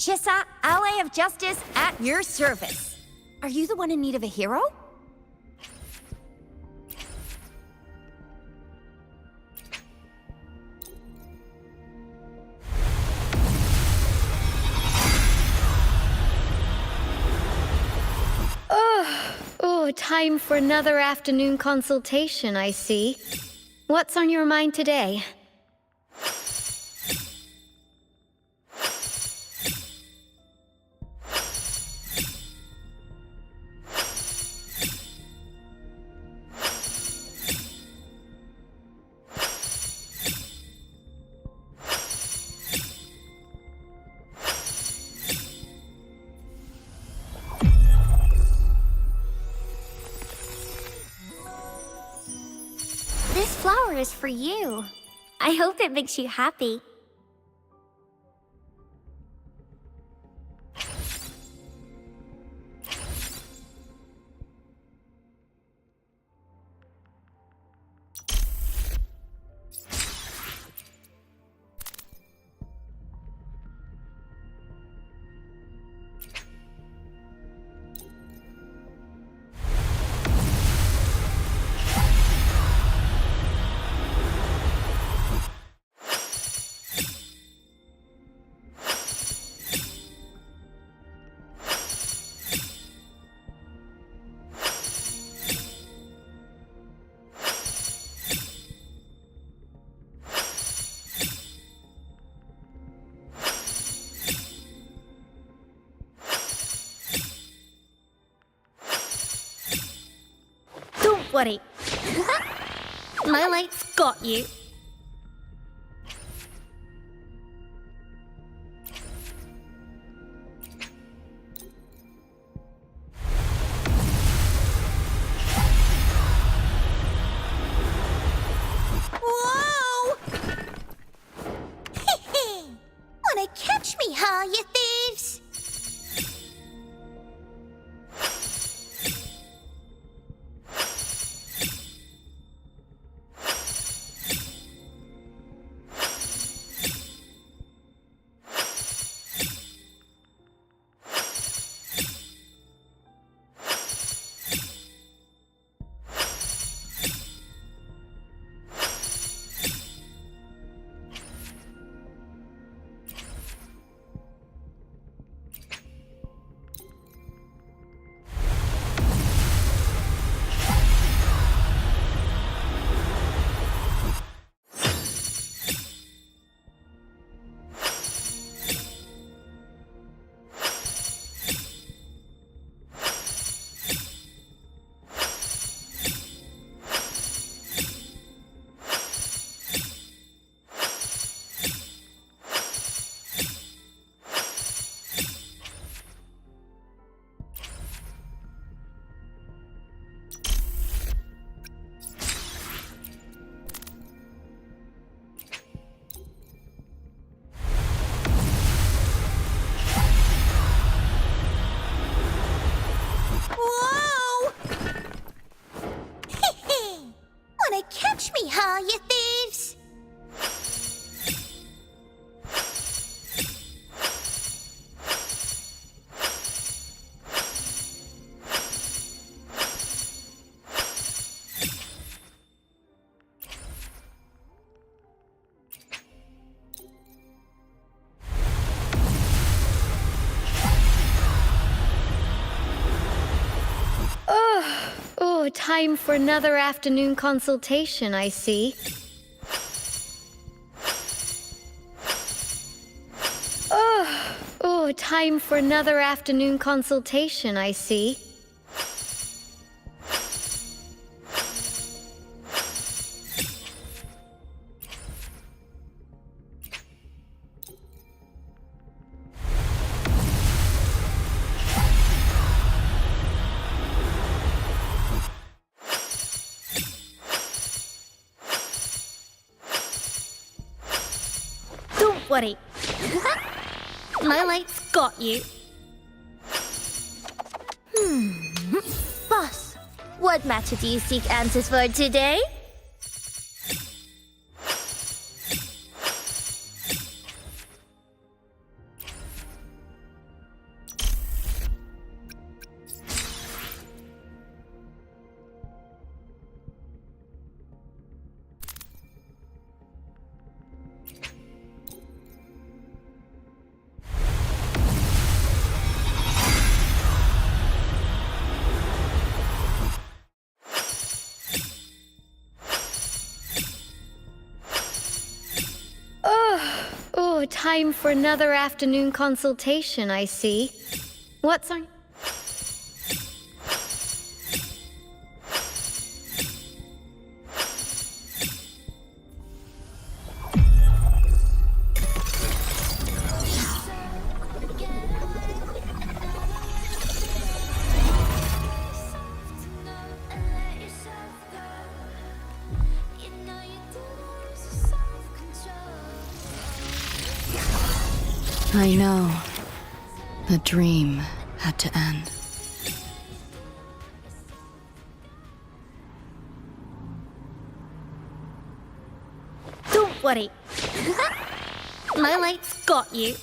Chissa, ally of justice, at your service. Are you the one in need of a hero? Oh, time for another afternoon consultation, I see. What's on your mind today? This flower is for you. I hope it makes you happy. Don't worry. My light's got you. Whoa! Wanna catch me, huh, you thieves? Whoa! Wanna catch me, huh, you thieves? Oh, time for another afternoon consultation, I see. Oh, time for another afternoon consultation, I see. Don't worry. My light's got you. Boss, what matter do you seek answers for today? Oh, time for another afternoon consultation, I see. What's on... I know. The dream had to end. Don't worry. My light's got you.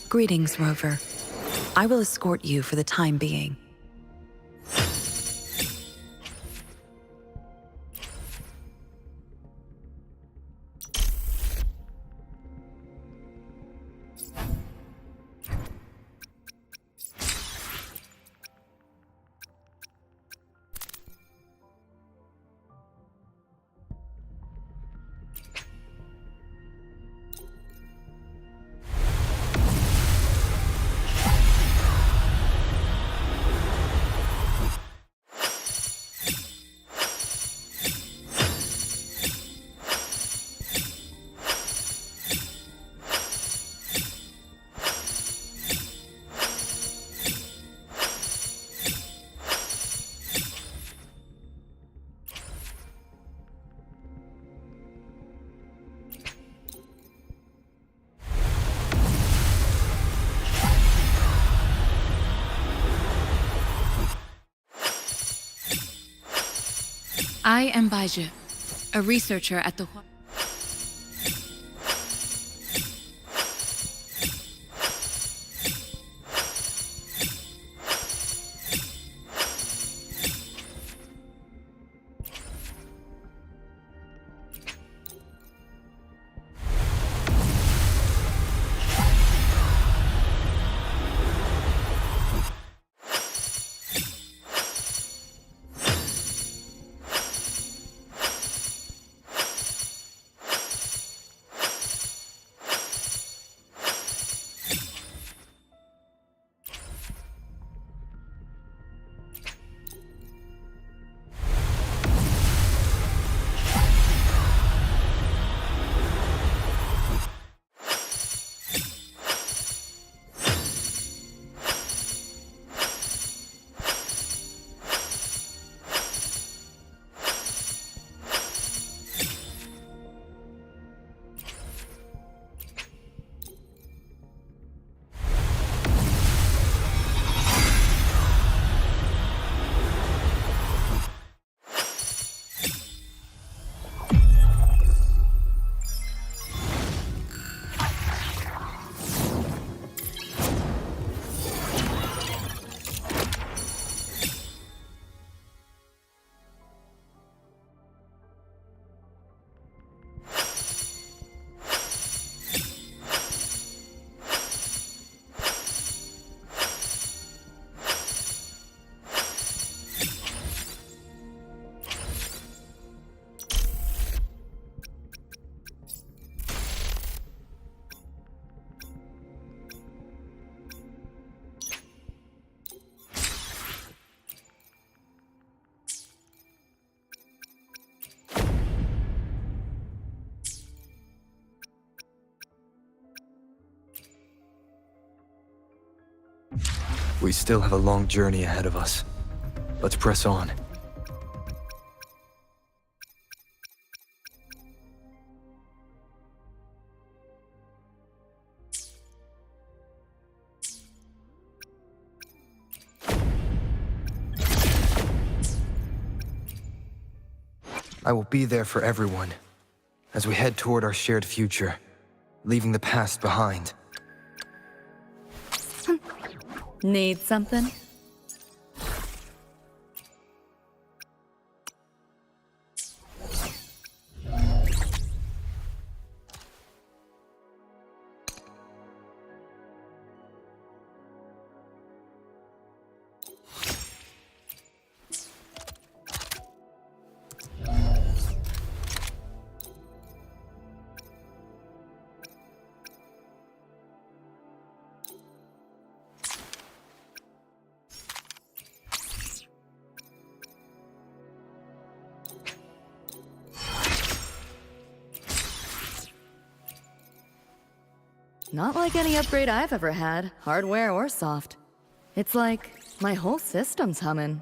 Greetings, Rover. I will escort you for the time being. I am Baiju, a researcher at the... We still have a long journey ahead of us. Let's press on. I will be there for everyone, as we head toward our shared future, leaving the past behind. Need something? Not like any upgrade I've ever had, hardware or soft. It's like my whole system's humming.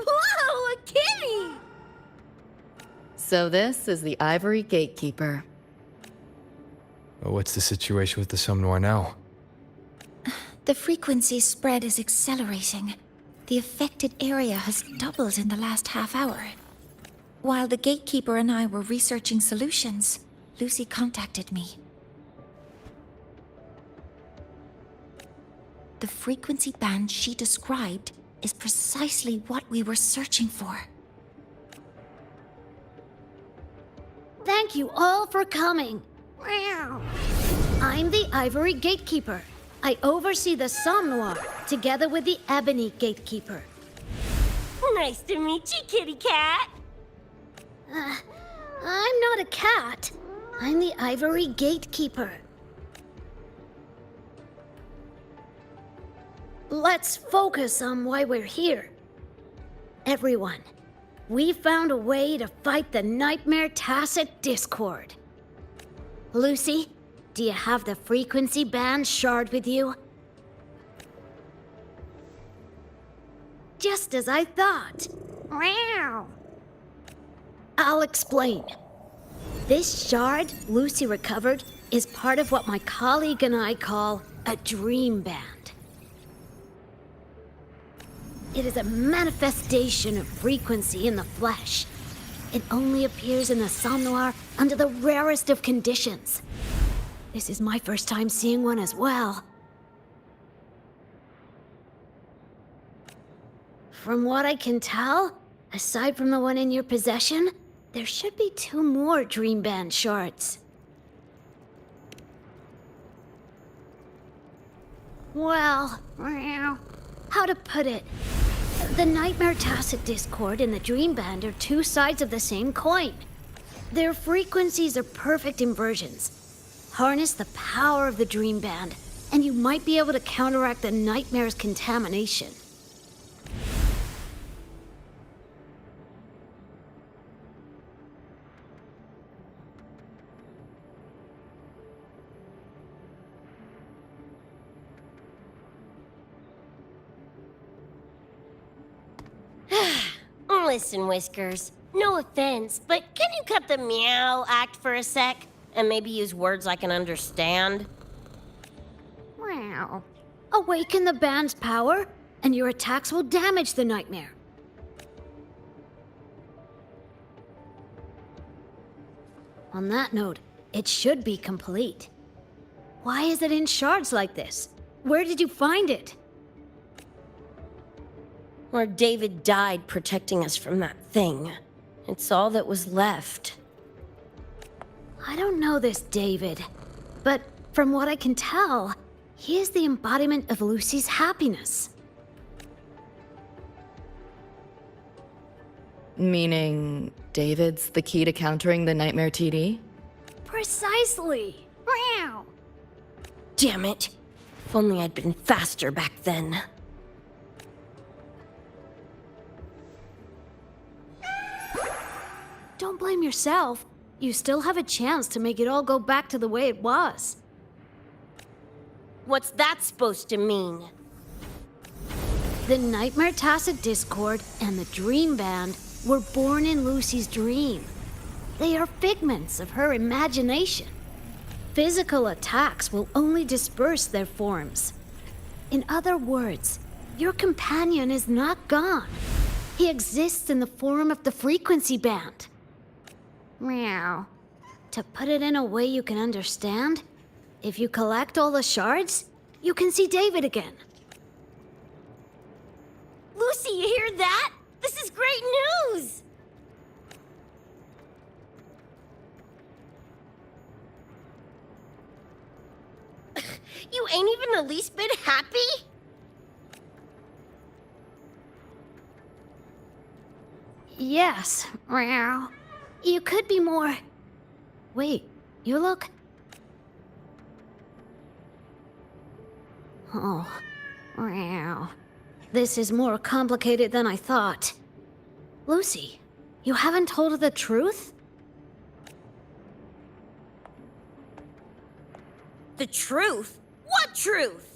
Whoa, a kitty! So this is the Ivory Gatekeeper. What's the situation with the Somnoir now? The frequency spread is accelerating. The affected area has doubled in the last half hour. While the gatekeeper and I were researching solutions, Lucy contacted me. The frequency band she described is precisely what we were searching for. Thank you all for coming. I'm the Ivory Gatekeeper. I oversee the Somnoir, together with the Ebony Gatekeeper. Nice to meet you, kitty cat. I'm not a cat. I'm the Ivory Gatekeeper. Let's focus on why we're here. Everyone, we found a way to fight the Nightmare Tacit Discord. Lucy, do you have the frequency band shard with you? Just as I thought. Wow. I'll explain. This shard Lucy recovered is part of what my colleague and I call a dream band. It is a manifestation of frequency in the flesh. It only appears in the somnoir under the rarest of conditions. This is my first time seeing one as well. From what I can tell, aside from the one in your possession, there should be 2 more Dream Band shards. Well, how to put it? The Nightmare Tacit Discord and the Dream Band are 2 sides of the same coin. Their frequencies are perfect inversions. Harness the power of the Dream Band, and you might be able to counteract the Nightmare's contamination. Listen, Whiskers, no offense, but can you cut the meow act for a sec? And maybe use words I can understand? Wow. Awaken the band's power, and your attacks will damage the Nightmare. On that note, it should be complete. Why is it in shards like this? Where did you find it? Where David died protecting us from that thing. It's all that was left. I don't know this David, but from what I can tell, he is the embodiment of Lucy's happiness. Meaning, David's the key to countering the Nightmare TD? Precisely. Wow. Damn it. If only I'd been faster back then. Don't blame yourself. You still have a chance to make it all go back to the way it was. What's that supposed to mean? The Nightmare Tacit Discord and the Dream Band were born in Lucy's dream. They are figments of her imagination. Physical attacks will only disperse their forms. In other words, your companion is not gone. He exists in the form of the frequency band. Meow. To put it in a way you can understand, if you collect all the shards, you can see David again. Lucy, you hear that? This is great news! You ain't even the least bit happy? Yes, meow. You could be more... Wait, you look... Oh, meow. This is more complicated than I thought. Lucy, you haven't told her the truth? The truth? What truth?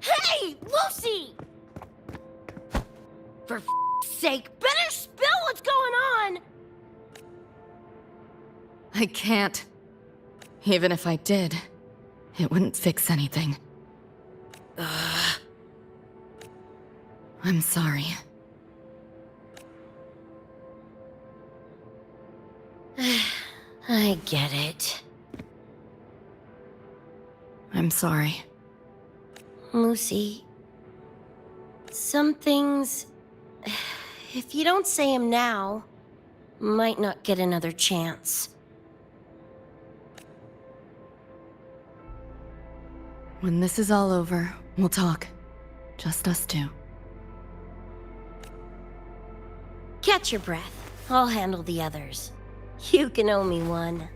Hey, Lucy! For sake, better spill what's going on! I can't. Even if I did, it wouldn't fix anything. I'm sorry. I get it. I'm sorry. Lucy, some things, if you don't say them now, might not get another chance. When this is all over, we'll talk. Just us two. Catch your breath. I'll handle the others. You can owe me one.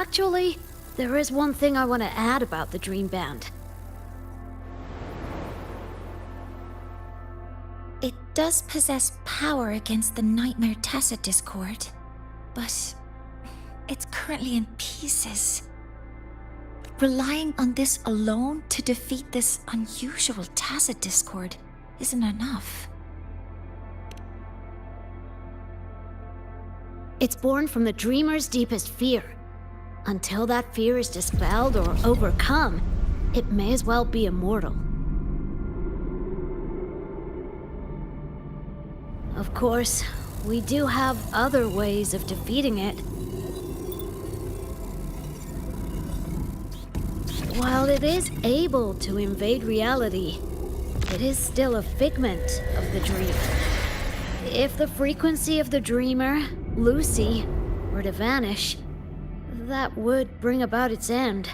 Actually, there is one thing I want to add about the Dream Band. It does possess power against the Nightmare Tacit Discord, but it's currently in pieces. Relying on this alone to defeat this unusual Tacit Discord isn't enough. It's born from the Dreamer's deepest fear. Until that fear is dispelled or overcome, it may as well be immortal. Of course, we do have other ways of defeating it. While it is able to invade reality, it is still a figment of the dream. If the frequency of the dreamer, Lucy, were to vanish, that would bring about its end.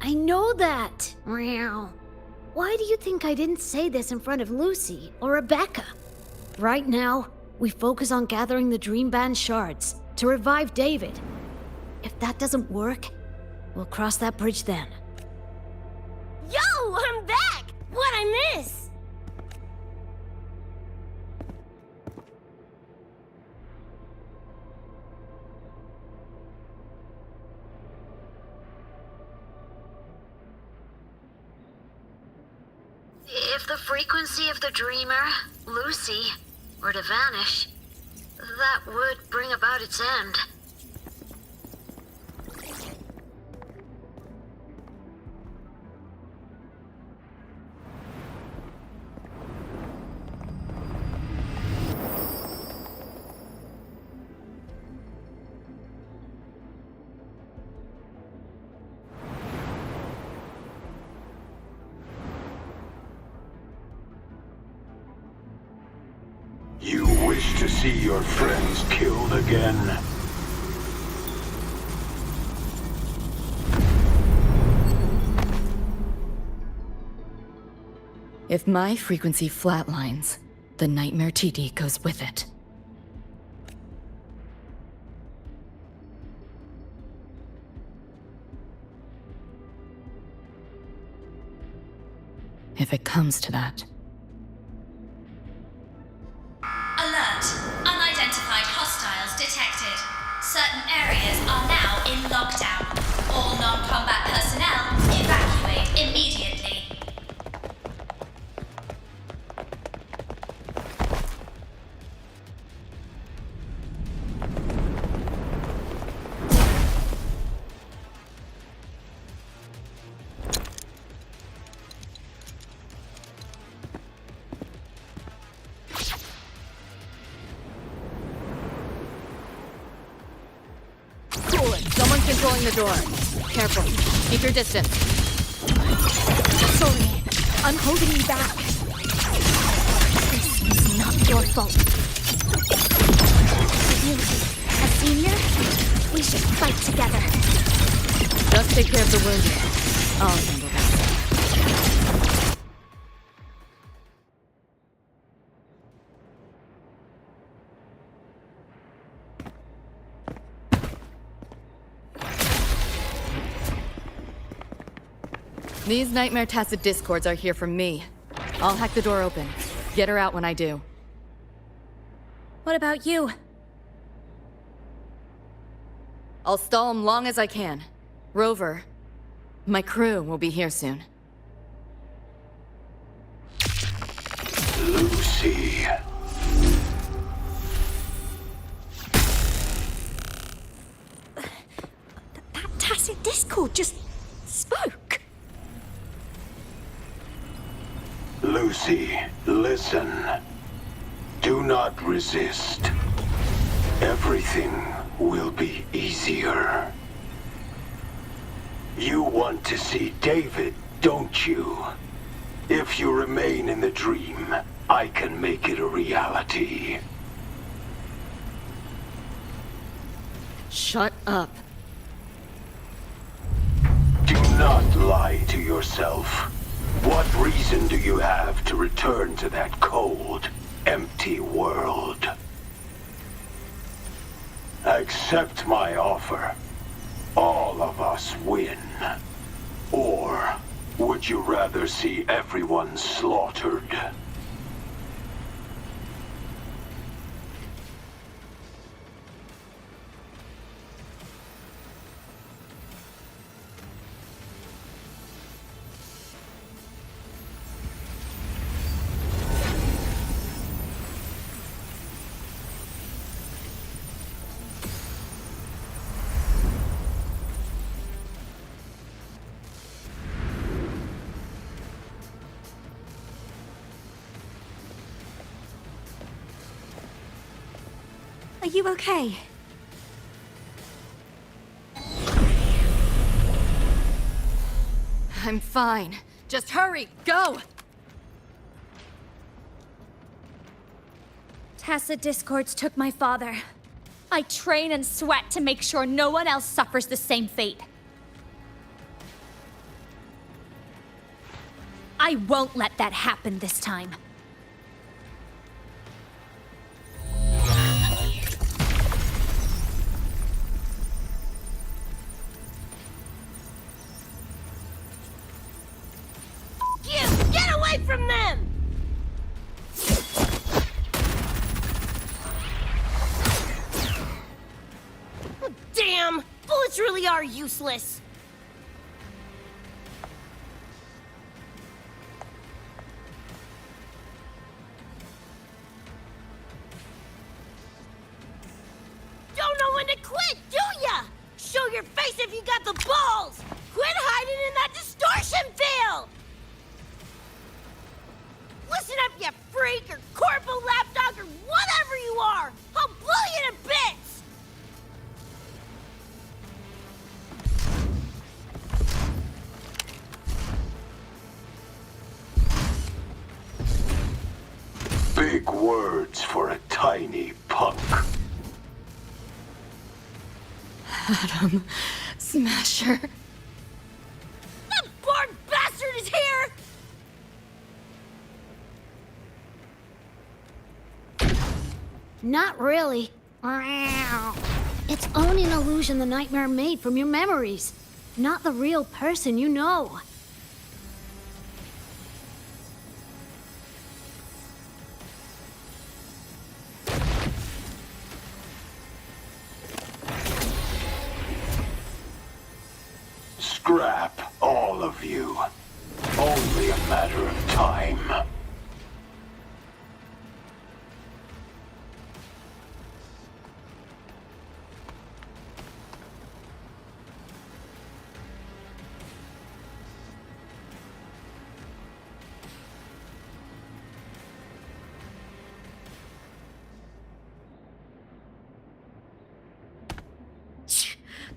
I know that! Meow. Why do you think I didn't say this in front of Lucy or Rebecca? Right now, we focus on gathering the Dream Band shards to revive David. If that doesn't work, we'll cross that bridge then. Yo, I'm back! What'd I miss? If the frequency of the dreamer, Lucy, were to vanish, that would bring about its end. You wish to see your friends killed again? If my frequency flatlines, the Nightmare TD goes with it. If it comes to that. Alert! Unidentified hostiles detected. Certain areas are now in lockdown. All non-combat personnel evacuate immediately. Someone's controlling the door. Careful. Keep your distance. Sorry, I'm holding you back. This is not your fault. You, a senior, we should fight together. Just take care of the wounded. I'll handle that. These Nightmare Tacit Discords are here for me. I'll hack the door open. Get her out when I do. What about you? I'll stall them long as I can. Rover, my crew will be here soon. Lucy. That Tacit Discord just spoke. Lucy, listen. Do not resist. Everything will be easier. You want to see David, don't you? If you remain in the dream, I can make it a reality. Shut up. Do not lie to yourself. What reason do you have to return to that cold, empty world. Accept my offer. All of us win. Or would you rather see everyone slaughtered? Are you okay? I'm fine. Just hurry, go! Tacit discords took my father. I train and sweat to make sure no one else suffers the same fate. I won't let that happen this time. Get away from them! Damn! Bullets really are useless. Don't know when to quit, do ya? Show your face if you got the balls! Quit hiding in that distortion field! Listen up, you freak, or corpo lapdog, or whatever you are! I'll blow you to bits! Big words for a tiny punk. Atom Smasher. That bored bastard is here! Not really. It's only an illusion the nightmare made from your memories, not the real person you know. Scrap, all of you. Only a matter of time.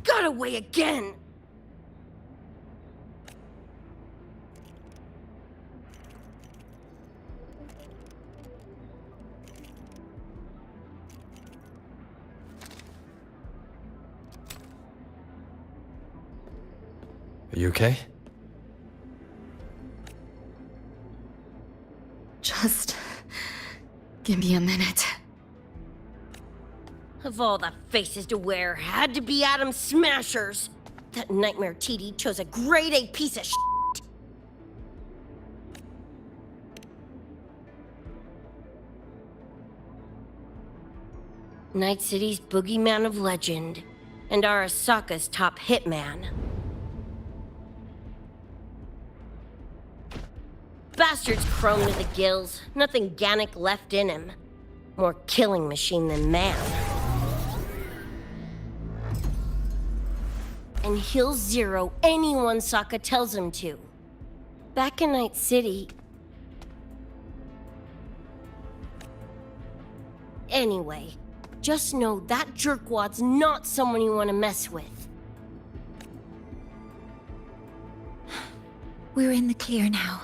Got away again! Are you okay? Just give me a minute. Of all the faces to wear, had to be Atom Smashers. That nightmare TD chose a grade A piece of shit. Night City's boogeyman of legend, and Arasaka's top hitman. Bastard's chrome to the gills, nothing Gannic left in him. More killing machine than man. And he'll zero anyone Sokka tells him to. Back in Night City... Anyway, just know that jerkwad's not someone you want to mess with. We're in the clear now.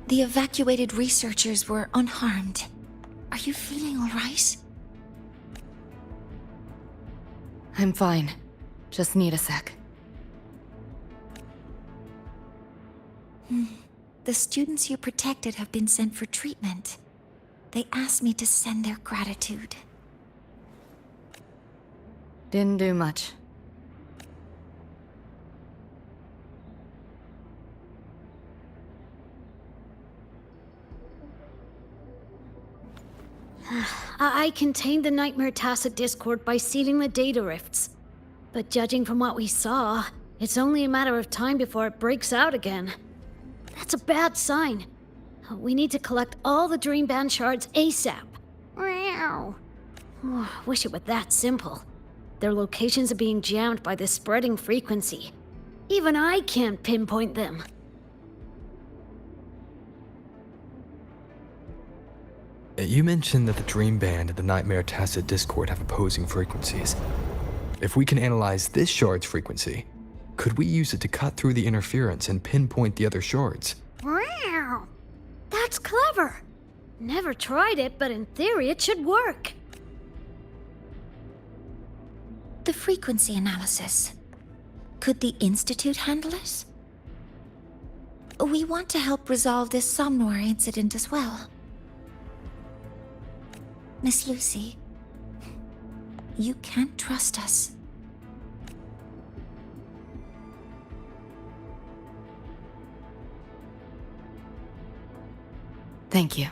The evacuated researchers were unharmed. Are you feeling all right? I'm fine. Just need a sec. The students you protected have been sent for treatment. They asked me to send their gratitude. Didn't do much. I contained the Nightmare Tacit Discord by sealing the data rifts. But judging from what we saw, it's only a matter of time before it breaks out again. That's a bad sign. We need to collect all the Dream Band shards ASAP. Meow. Wish it were that simple. Their locations are being jammed by the spreading frequency. Even I can't pinpoint them. You mentioned that the Dream Band and the Nightmare Tacit Discord have opposing frequencies. If we can analyze this shard's frequency, could we use it to cut through the interference and pinpoint the other shards? Meow. That's clever. Never tried it, but in theory it should work. The frequency analysis. Could the Institute handle it? We want to help resolve this Somnoir incident as well. Miss Lucy, you can't trust us. Thank you.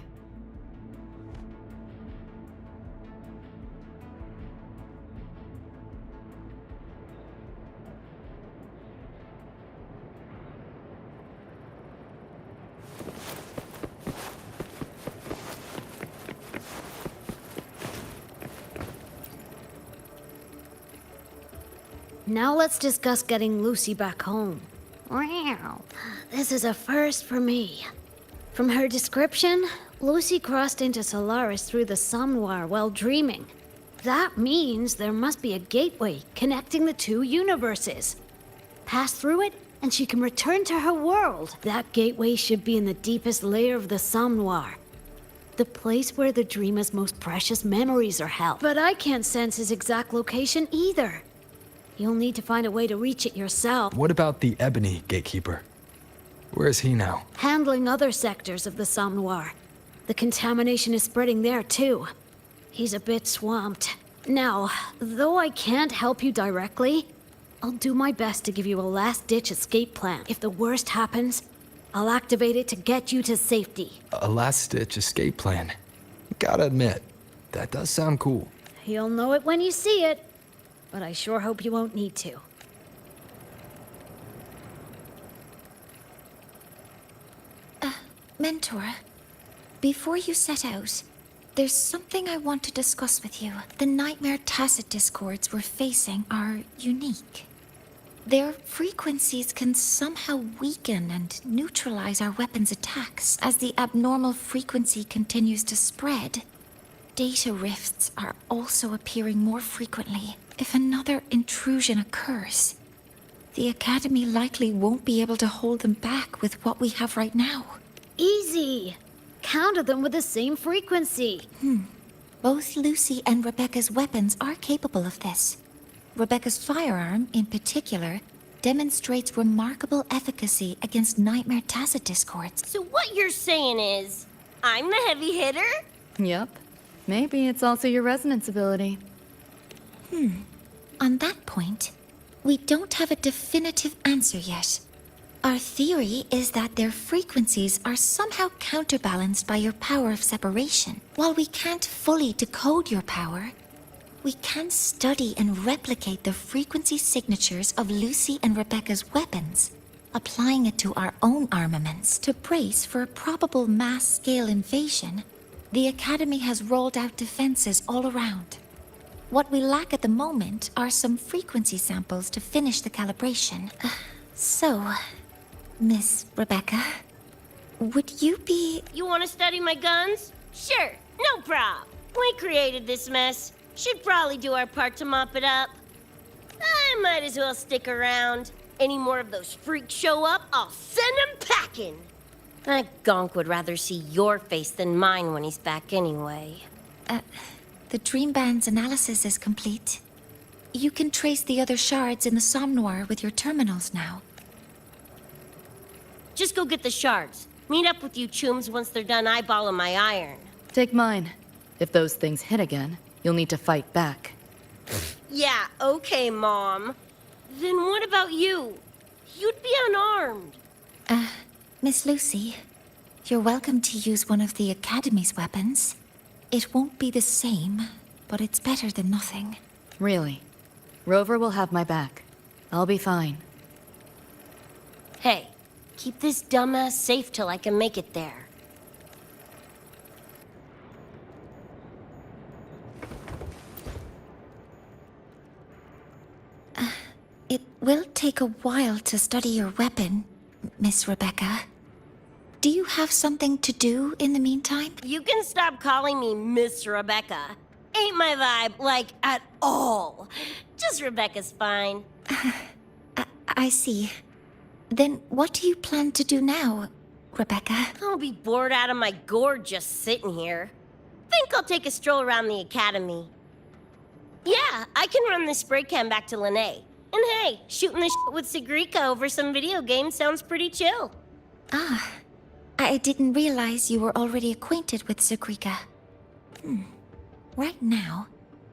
Now let's discuss getting Lucy back home. Wow. This is a first for me. From her description, Lucy crossed into Solaris through the Somnoir while dreaming. That means there must be a gateway connecting the two universes. Pass through it, and she can return to her world. That gateway should be in the deepest layer of the Somnoir. The place where the dreamer's most precious memories are held. But I can't sense his exact location either. You'll need to find a way to reach it yourself. What about the Ebony Gatekeeper? Where is he now? Handling other sectors of the Somnoir. The contamination is spreading there too. He's a bit swamped. Now, though I can't help you directly, I'll do my best to give you a last-ditch escape plan. If the worst happens, I'll activate it to get you to safety. A last-ditch escape plan. Gotta admit, that does sound cool. You'll know it when you see it, but I sure hope you won't need to. Mentor, before you set out, there's something I want to discuss with you. The Nightmare Tacit Discords we're facing are unique. Their frequencies can somehow weaken and neutralize our weapons' attacks as the abnormal frequency continues to spread. Data rifts are also appearing more frequently. If another intrusion occurs, the Academy likely won't be able to hold them back with what we have right now. Easy! Counter them with the same frequency. Both Lucy and Rebecca's weapons are capable of this. Rebecca's firearm, in particular, demonstrates remarkable efficacy against Nightmare Tacit Discords. So what you're saying is, I'm the heavy hitter? Yep. Maybe it's also your resonance ability. On that point, we don't have a definitive answer yet. Our theory is that their frequencies are somehow counterbalanced by your power of separation. While we can't fully decode your power, we can study and replicate the frequency signatures of Lucy and Rebecca's weapons, applying it to our own armaments. To brace for a probable mass-scale invasion, the Academy has rolled out defenses all around. What we lack at the moment are some frequency samples to finish the calibration. So, Miss Rebecca, would you be... You want to study my guns? Sure, no prob. We created this mess. Should probably do our part to mop it up. I might as well stick around. Any more of those freaks show up, I'll send them packing. That gonk would rather see your face than mine when he's back anyway. The Dream Band's analysis is complete. You can trace the other shards in the Somnoir with your terminals now. Just go get the shards. Meet up with you chooms once they're done eyeballing my iron. Take mine. If those things hit again, you'll need to fight back. Yeah, okay, Mom. Then what about you? You'd be unarmed. Miss Lucy, you're welcome to use one of the Academy's weapons. It won't be the same, but it's better than nothing. Really. Rover will have my back. I'll be fine. Hey, keep this dumbass safe till I can make it there. It will take a while to study your weapon, Miss Rebecca. Do you have something to do in the meantime? You can stop calling me Miss Rebecca. Ain't my vibe, like, at all. Just Rebecca's fine. I see. Then what do you plan to do now, Rebecca? I'll be bored out of my gourd just sitting here. Think I'll take a stroll around the academy. Yeah, I can run this spray can back to Lene. And hey, shooting the shit with Sigrika over some video games sounds pretty chill. Ah, I didn't realize you were already acquainted with Sigrika. Right now,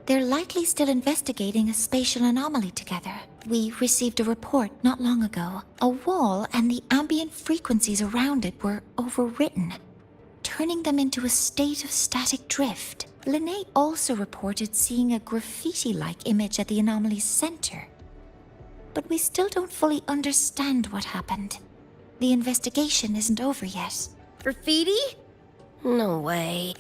they're likely still investigating a spatial anomaly together. We received a report not long ago. A wall and the ambient frequencies around it were overwritten, turning them into a state of static drift. Lene also reported seeing a graffiti-like image at the anomaly's center. But we still don't fully understand what happened. The investigation isn't over yet. Graffiti? No way.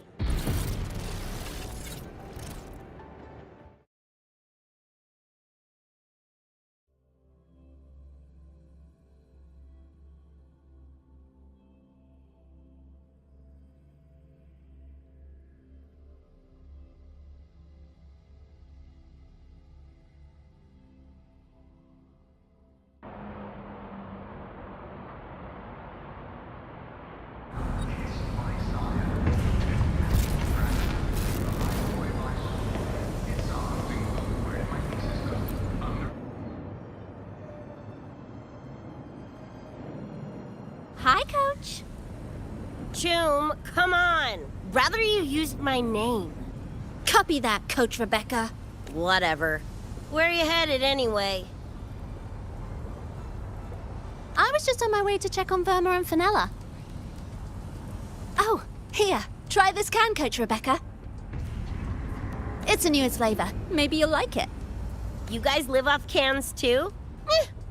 Hi, Coach. Choom, come on. Rather you used my name. Copy that, Coach Rebecca. Whatever. Where are you headed anyway? I was just on my way to check on Verma and Fenella. Oh, here. Try this can, Coach Rebecca. It's a newest flavor. Maybe you'll like it. You guys live off cans too?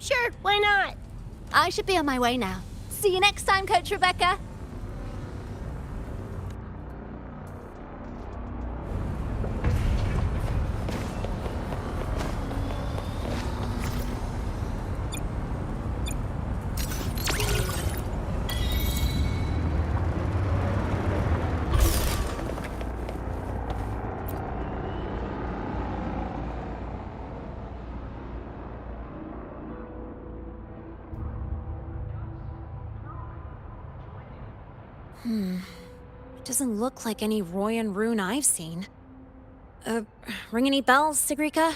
Sure, why not? I should be on my way now. See you next time, Coach Rebecca. Doesn't look like any Royan rune I've seen. Ring any bells, Sigrika?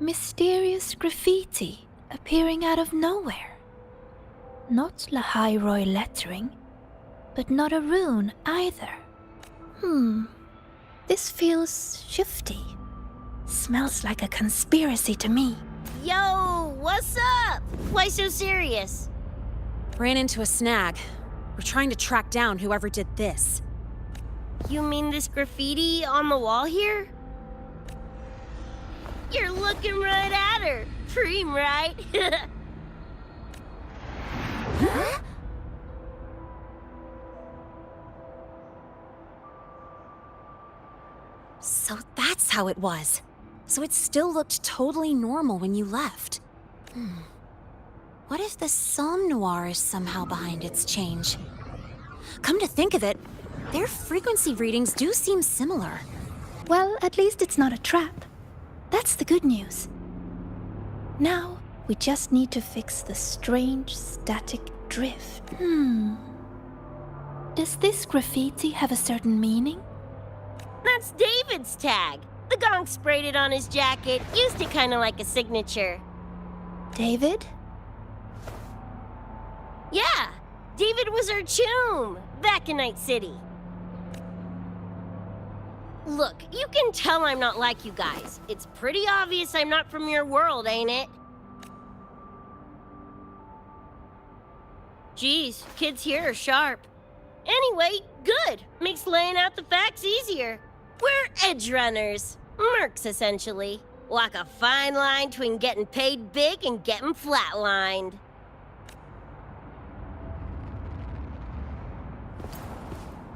Mysterious graffiti appearing out of nowhere. Not Lahairoi lettering, but not a rune either. This feels shifty. Smells like a conspiracy to me. Yo, what's up? Why so serious? Ran into a snag. We're trying to track down whoever did this. You mean this graffiti on the wall here? You're looking right at her. Preem, right? Huh? So that's how it was. So it still looked totally normal when you left. What if the Somme Noir is somehow behind its change? Come to think of it, their frequency readings do seem similar. Well, at least it's not a trap. That's the good news. Now, we just need to fix the strange static drift. Does this graffiti have a certain meaning? That's David's tag. The gong sprayed it on his jacket, used it kind of like a signature. David? Yeah, David was our chum back in Night City. Look, you can tell I'm not like you guys. It's pretty obvious I'm not from your world, ain't it? Geez, kids here are sharp. Anyway, good. Makes laying out the facts easier. We're edge runners. Mercs, essentially. Walk a fine line between getting paid big and getting flatlined.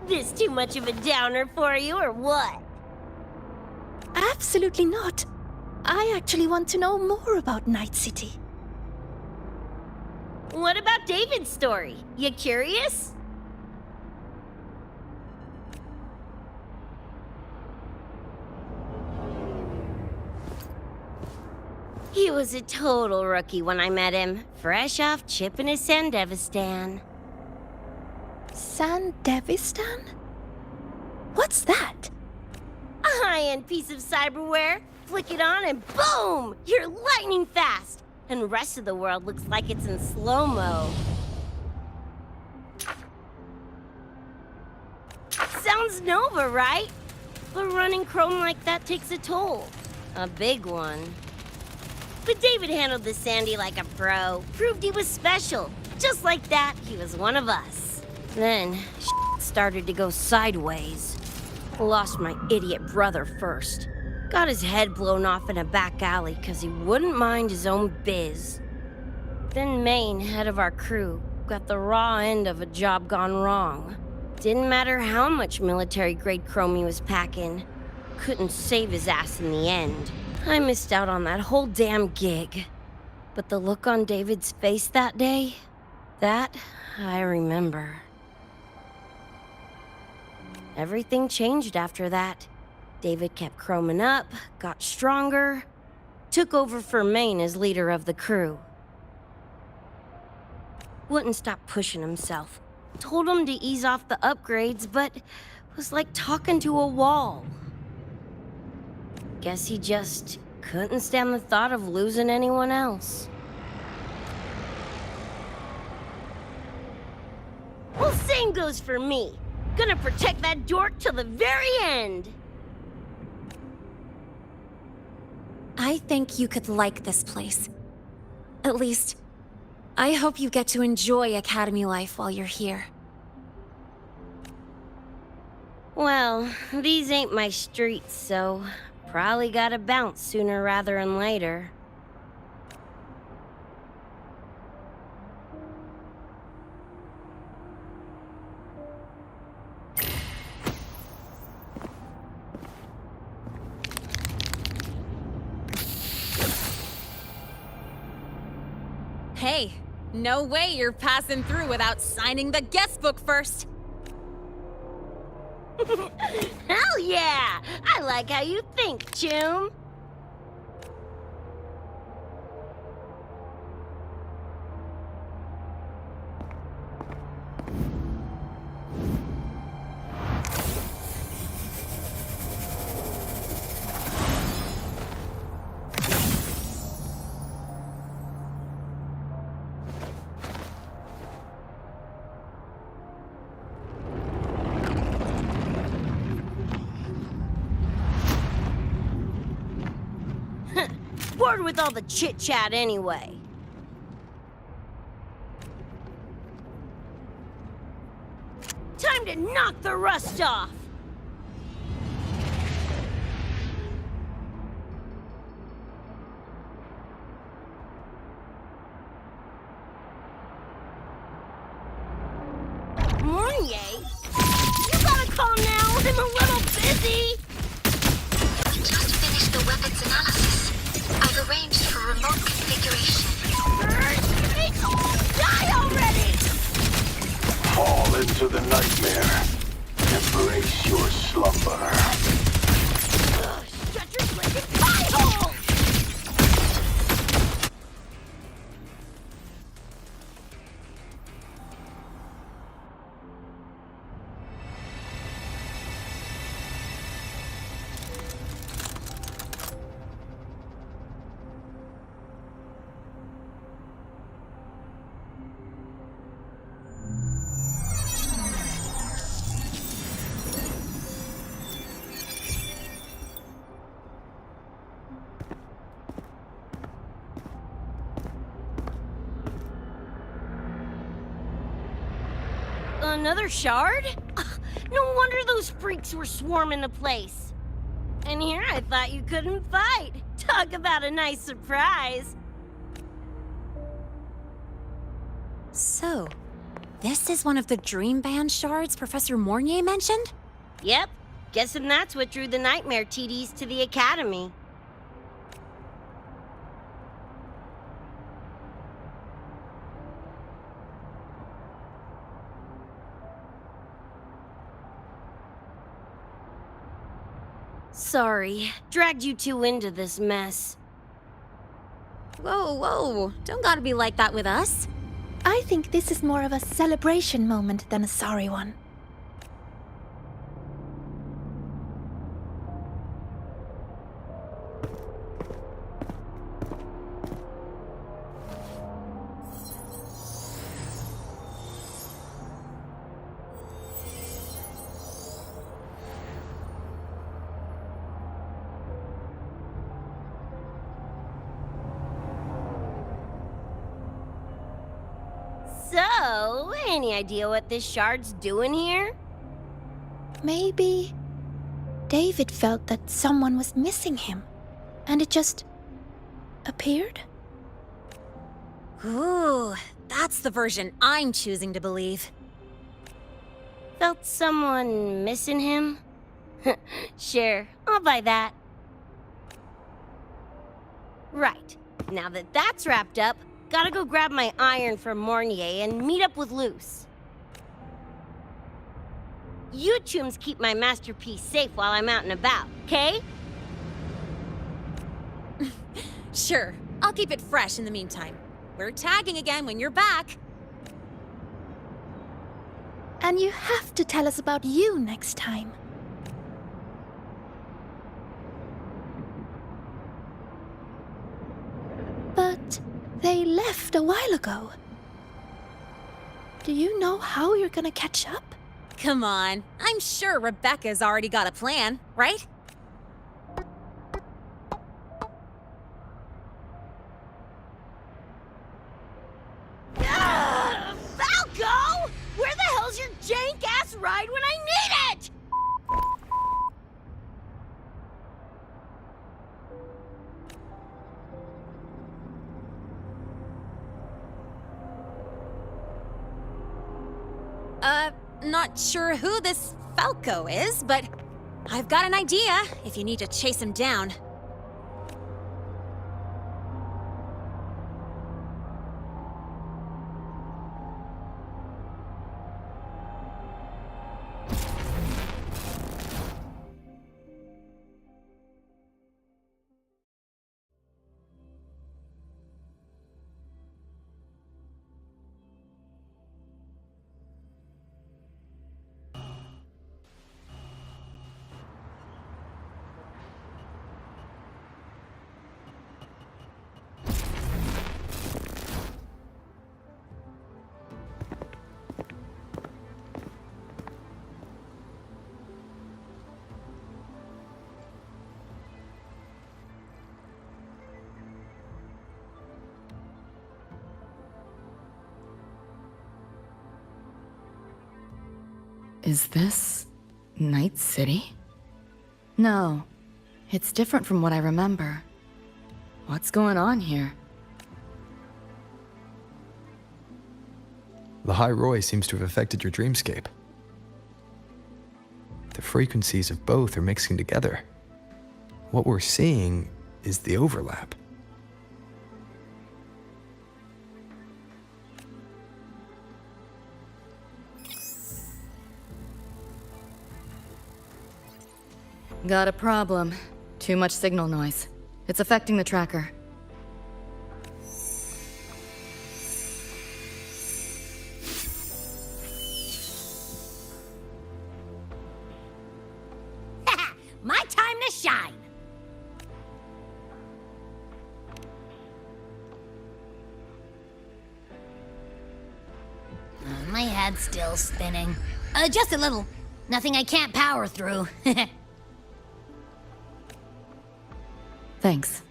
This too much of a downer for you, or what? Absolutely not. I actually want to know more about Night City. What about David's story? You curious? He was a total rookie when I met him, fresh off chipping his Sandevistan. Sandevistan? What's that? A high-end piece of cyberware. Flick it on and boom! You're lightning fast! And the rest of the world looks like it's in slow-mo. Sounds Nova, right? But running chrome like that takes a toll. A big one. But David handled the Sandy like a pro. Proved he was special. Just like that, he was one of us. Then, started to go sideways. Lost my idiot brother first. Got his head blown off in a back alley because he wouldn't mind his own biz. Then Maine, head of our crew, got the raw end of a job gone wrong. Didn't matter how much military-grade chrome he was packing. Couldn't save his ass in the end. I missed out on that whole damn gig. But the look on David's face that day, that I remember. Everything changed after that. David kept chroming up, got stronger, took over for Maine as leader of the crew. Wouldn't stop pushing himself. Told him to ease off the upgrades, but was like talking to a wall. Guess he just couldn't stand the thought of losing anyone else. Well, same goes for me. Gonna protect that dork till the very end. I think you could like this place. At least, I hope you get to enjoy Academy life while you're here. Well, these ain't my streets, so probably gotta bounce sooner rather than later. Hey, no way you're passing through without signing the guest book first! Hell yeah! I like how you think, chum. Bored with all the chit-chat anyway. Time to knock the rust off! Mornier? You gotta calm now, I'm a little busy! Just finished the weapons analysis. I've arranged for remote configuration. Die already! Fall into the nightmare. Embrace your slumber. Shut your blinking pie hole! Another shard? Ugh, no wonder those freaks were swarming the place. And here I thought you couldn't fight. Talk about a nice surprise. So, this is one of the Dream Band shards Professor Mornier mentioned? Yep. Guessing that's what drew the Nightmare TDs to the Academy. Sorry, dragged you two into this mess. Whoa, whoa, don't gotta be like that with us. I think this is more of a celebration moment than a sorry one. So, any idea what this shard's doing here? Maybe David felt that someone was missing him, and it just appeared? Ooh, that's the version I'm choosing to believe. Felt someone missing him? Sure, I'll buy that. Right, now that that's wrapped up, gotta go grab my iron from Mornier and meet up with Luce. You chums keep my masterpiece safe while I'm out and about, okay? Sure, I'll keep it fresh in the meantime. We're tagging again when you're back. And you have to tell us about you next time. But they left a while ago. Do you know how you're gonna catch up? Come on, I'm sure Rebecca's already got a plan, right? Falco! Where the hell's your jank-ass ride when I need it? Not sure who this Falco is, but I've got an idea if you need to chase him down. Is this Night City? No, it's different from what I remember. What's going on here? The High Roy seems to have affected your dreamscape. The frequencies of both are mixing together. What we're seeing is the overlap. Got a problem. Too much signal noise. It's affecting the tracker. My time to shine! My head's still spinning. Just a little. Nothing I can't power through. Thanks.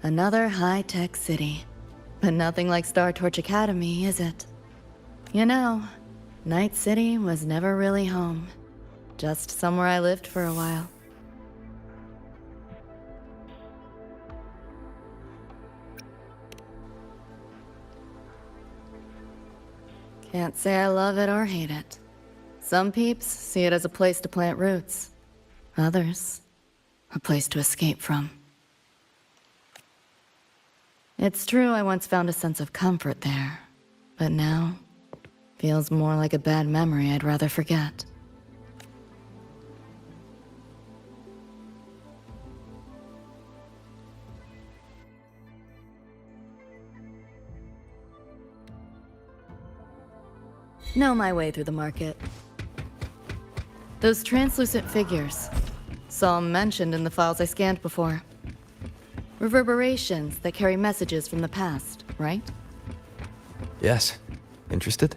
Another high-tech city. But nothing like Star Torch Academy, is it? You know, Night City was never really home. Just somewhere I lived for a while. Can't say I love it or hate it. Some peeps see it as a place to plant roots. Others, a place to escape from. It's true I once found a sense of comfort there, but now feels more like a bad memory I'd rather forget. Know my way through the market. Those translucent figures. Saw 'em mentioned in the files I scanned before. Reverberations that carry messages from the past, right? Yes. Interested?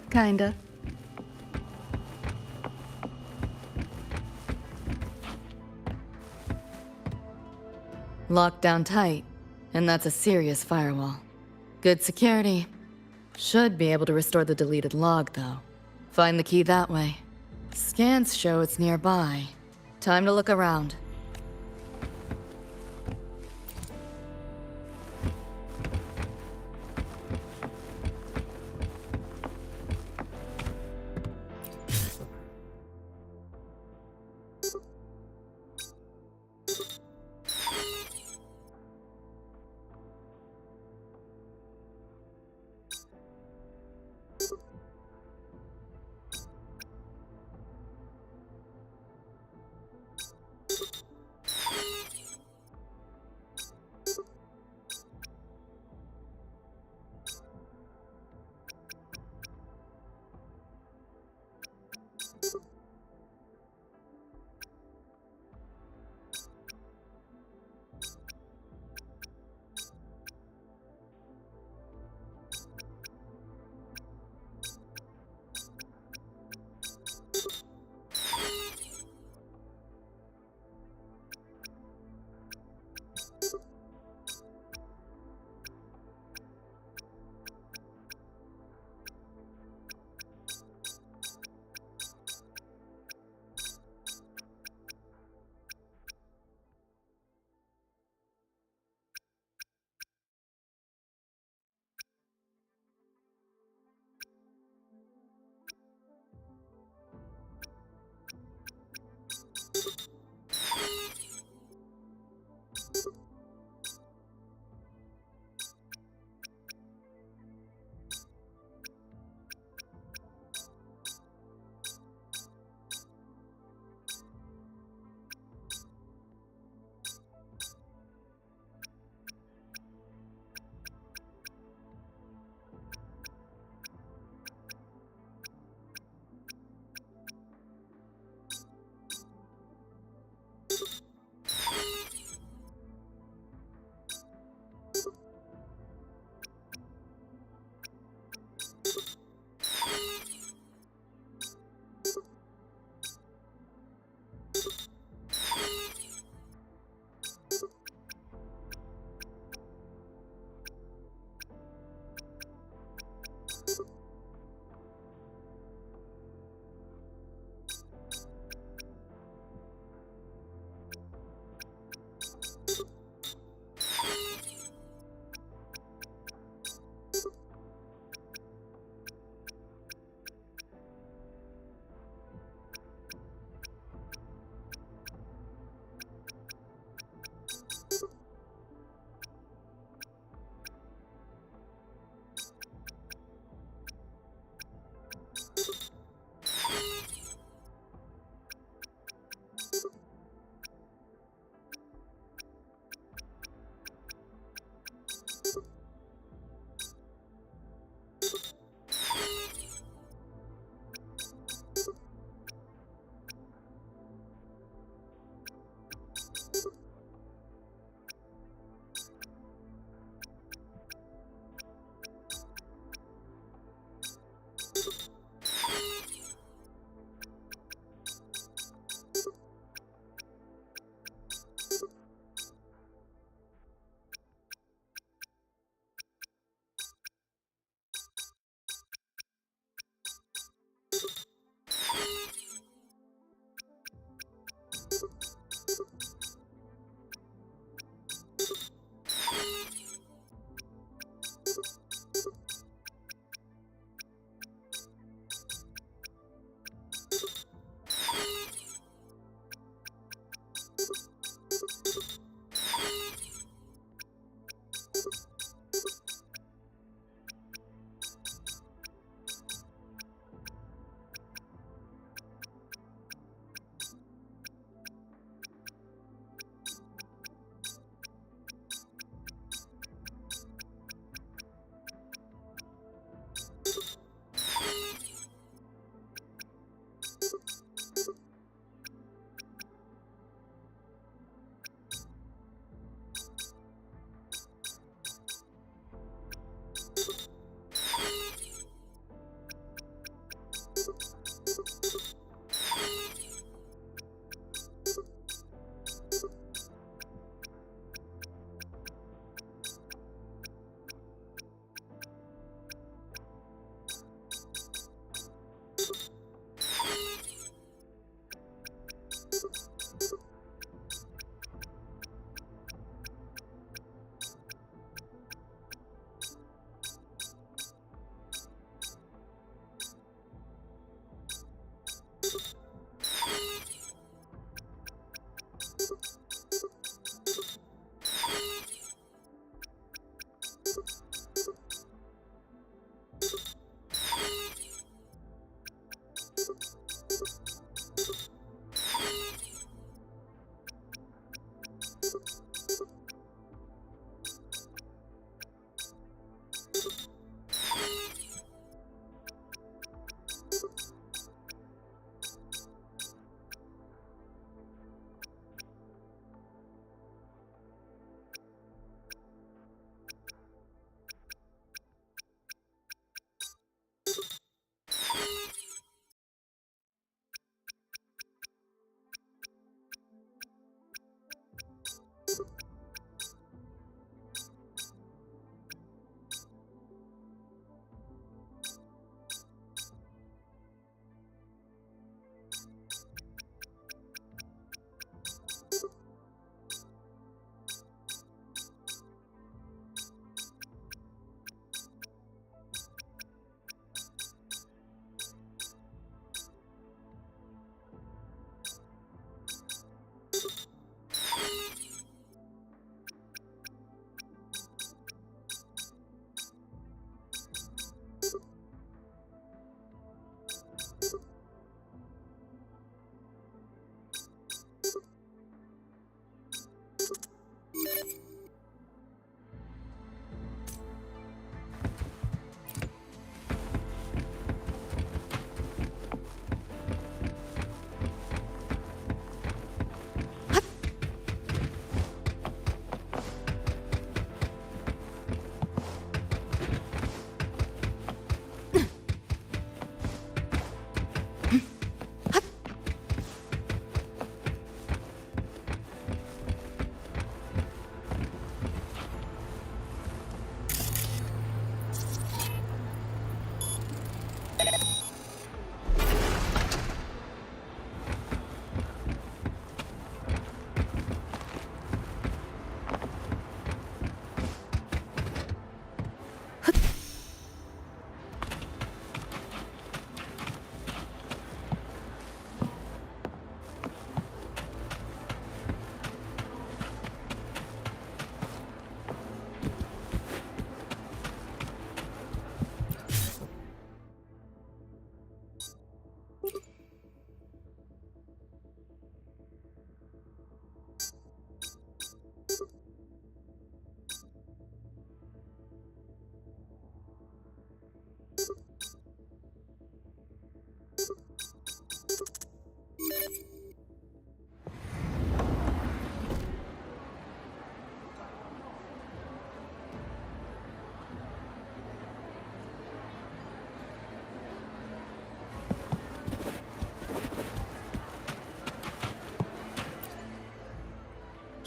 Kinda. Locked down tight, and that's a serious firewall. Good security. Should be able to restore the deleted log, though. Find the key that way. Scans show it's nearby. Time to look around.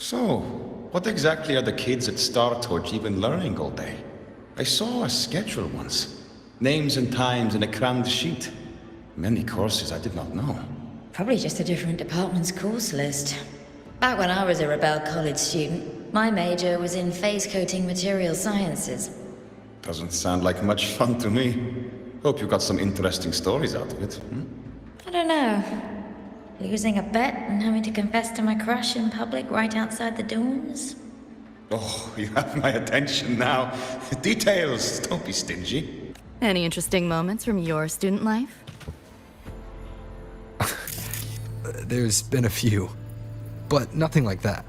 So, what exactly are the kids at Star Torch even learning all day? I saw a schedule once. Names and times in a crammed sheet. Many courses I did not know. Probably just a different department's course list. Back when I was a Rebel College student, my major was in phase coating material sciences. Doesn't sound like much fun to me. Hope you got some interesting stories out of it. I don't know. Losing a bet and having to confess to my crush in public right outside the dorms? Oh, you have my attention now. Details, don't be stingy. Any interesting moments from your student life? There's been a few, but nothing like that.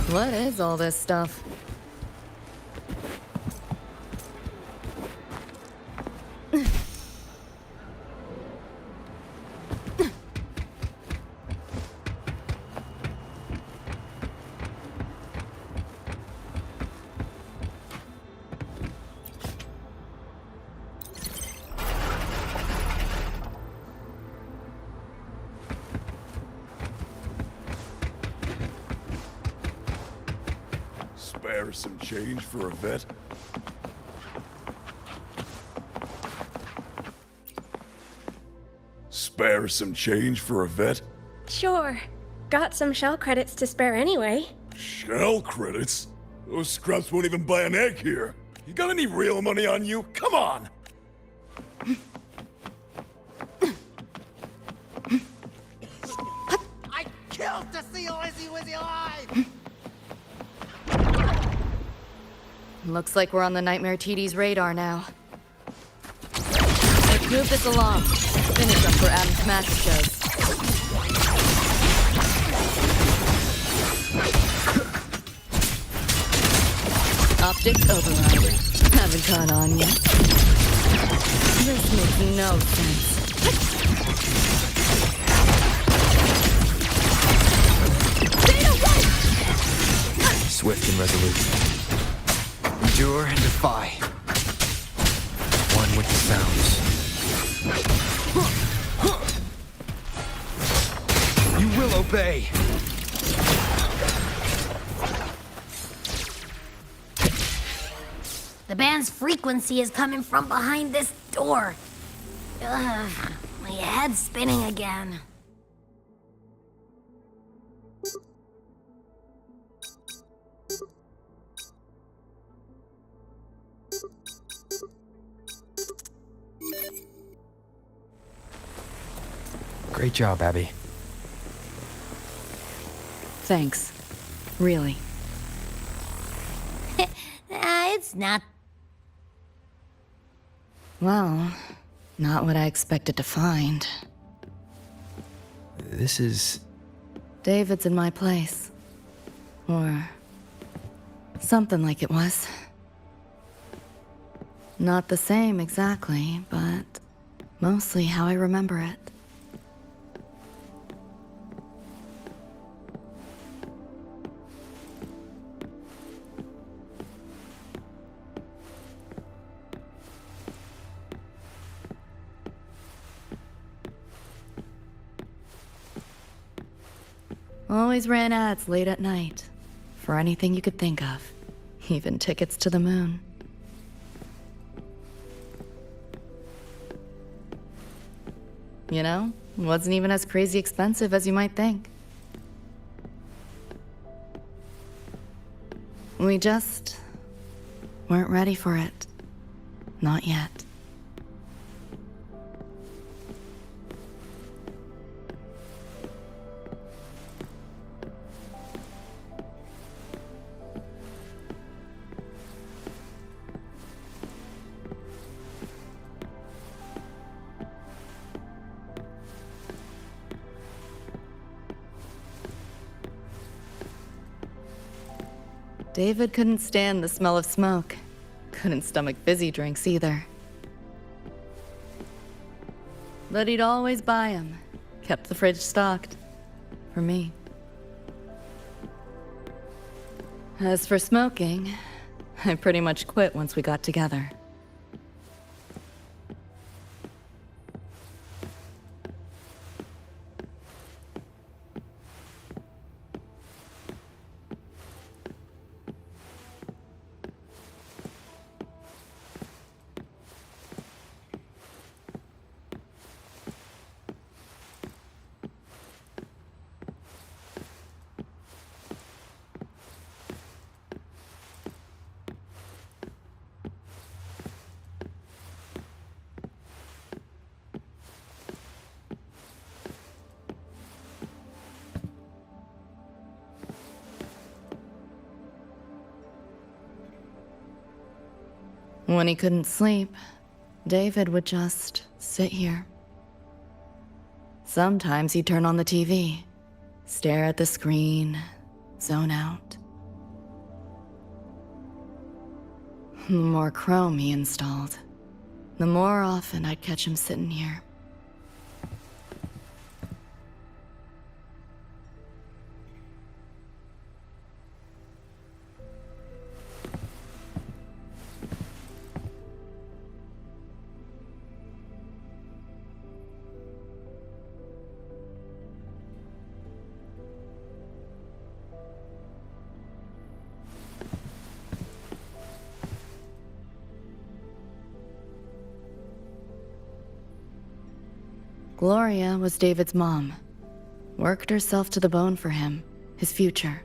What is all this stuff? Spare some change for a vet? Spare some change for a vet? Sure. Got some shell credits to spare anyway. Shell credits? Those scrubs won't even buy an egg here. You got any real money on you? Come on! I killed to see Lizzie with your eyes! Looks like we're on the Nightmare TD's radar now. Let's move this along. Finish up for Adam's Master shows. Optics override. Haven't caught on yet. This makes no sense. Swift and resolute. Endure and defy. One with the sounds. You will obey. The band's frequency is coming from behind this door. Ugh, my head's spinning again. Great job, Abby. Thanks. Really. It's not. Well, not what I expected to find. This is... David's in my place. Or... something like it was. Not the same exactly, but mostly how I remember it. Always ran ads late at night. For anything you could think of. Even tickets to the moon. You know, wasn't even as crazy expensive as you might think. We just weren't ready for it. Not yet. David couldn't stand the smell of smoke. Couldn't stomach fizzy drinks either. But he'd always buy them. Kept the fridge stocked. For me. As for smoking, I pretty much quit once we got together. When he couldn't sleep, David would just sit here. Sometimes he'd turn on the TV, stare at the screen, zone out. The more Chrome he installed, the more often I'd catch him sitting here. Gloria was David's mom. Worked herself to the bone for him, his future.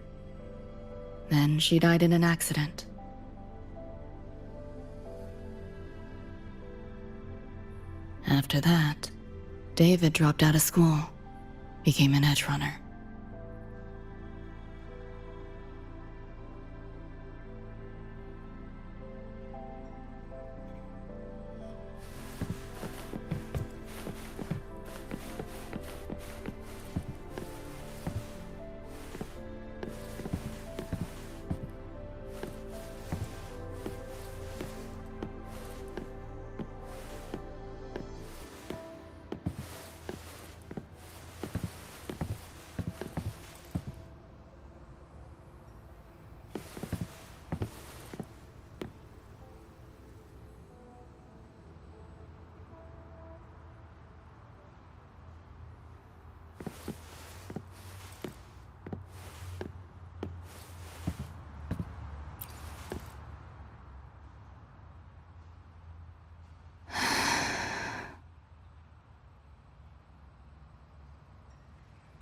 Then she died in an accident. After that, David dropped out of school, became an edge runner.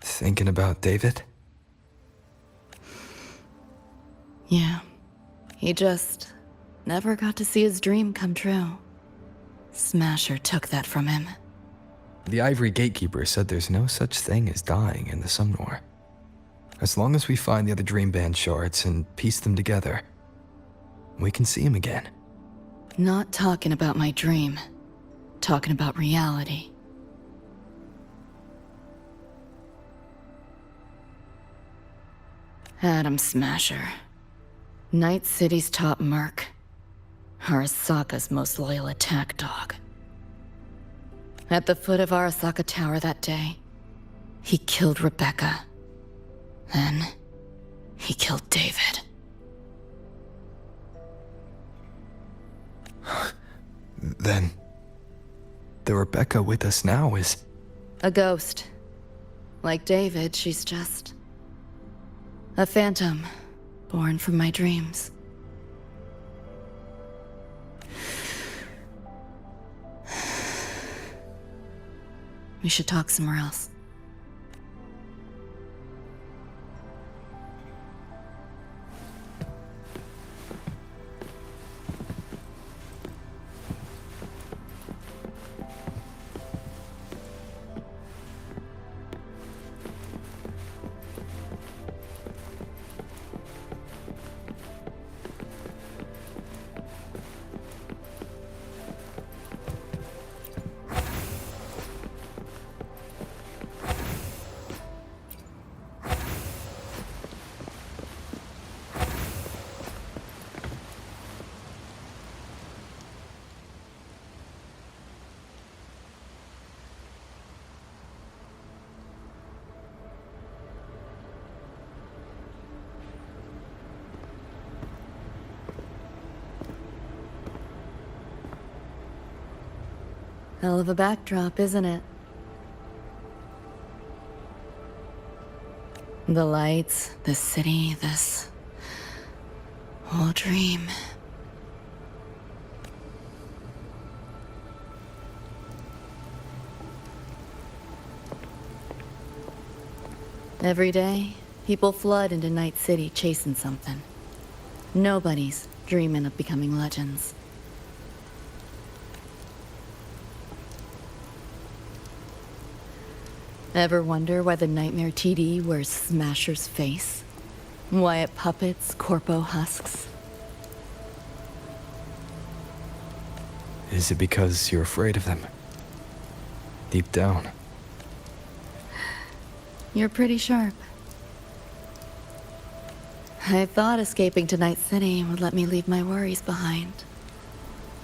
Thinking about David? Yeah. He just never got to see his dream come true. Smasher took that from him. The Ivory Gatekeeper said there's no such thing as dying in the Sumnor. As long as we find the other Dream Band shards and piece them together, we can see him again. Not talking about my dream. Talking about reality. Adam Smasher. Night City's top merc. Arasaka's most loyal attack dog. At the foot of Arasaka Tower that day, he killed Rebecca. Then, he killed David. Then, the Rebecca with us now is... A ghost. Like David, she's just... a phantom, born from my dreams. We should talk somewhere else. Hell of a backdrop, isn't it? The lights, the city, this whole dream. Every day, people flood into Night City chasing something. Nobody's dreaming of becoming legends. Ever wonder why the Nightmare TD wears Smasher's face? Why it puppets Corpo husks? Is it because you're afraid of them? Deep down. You're pretty sharp. I thought escaping to Night City would let me leave my worries behind.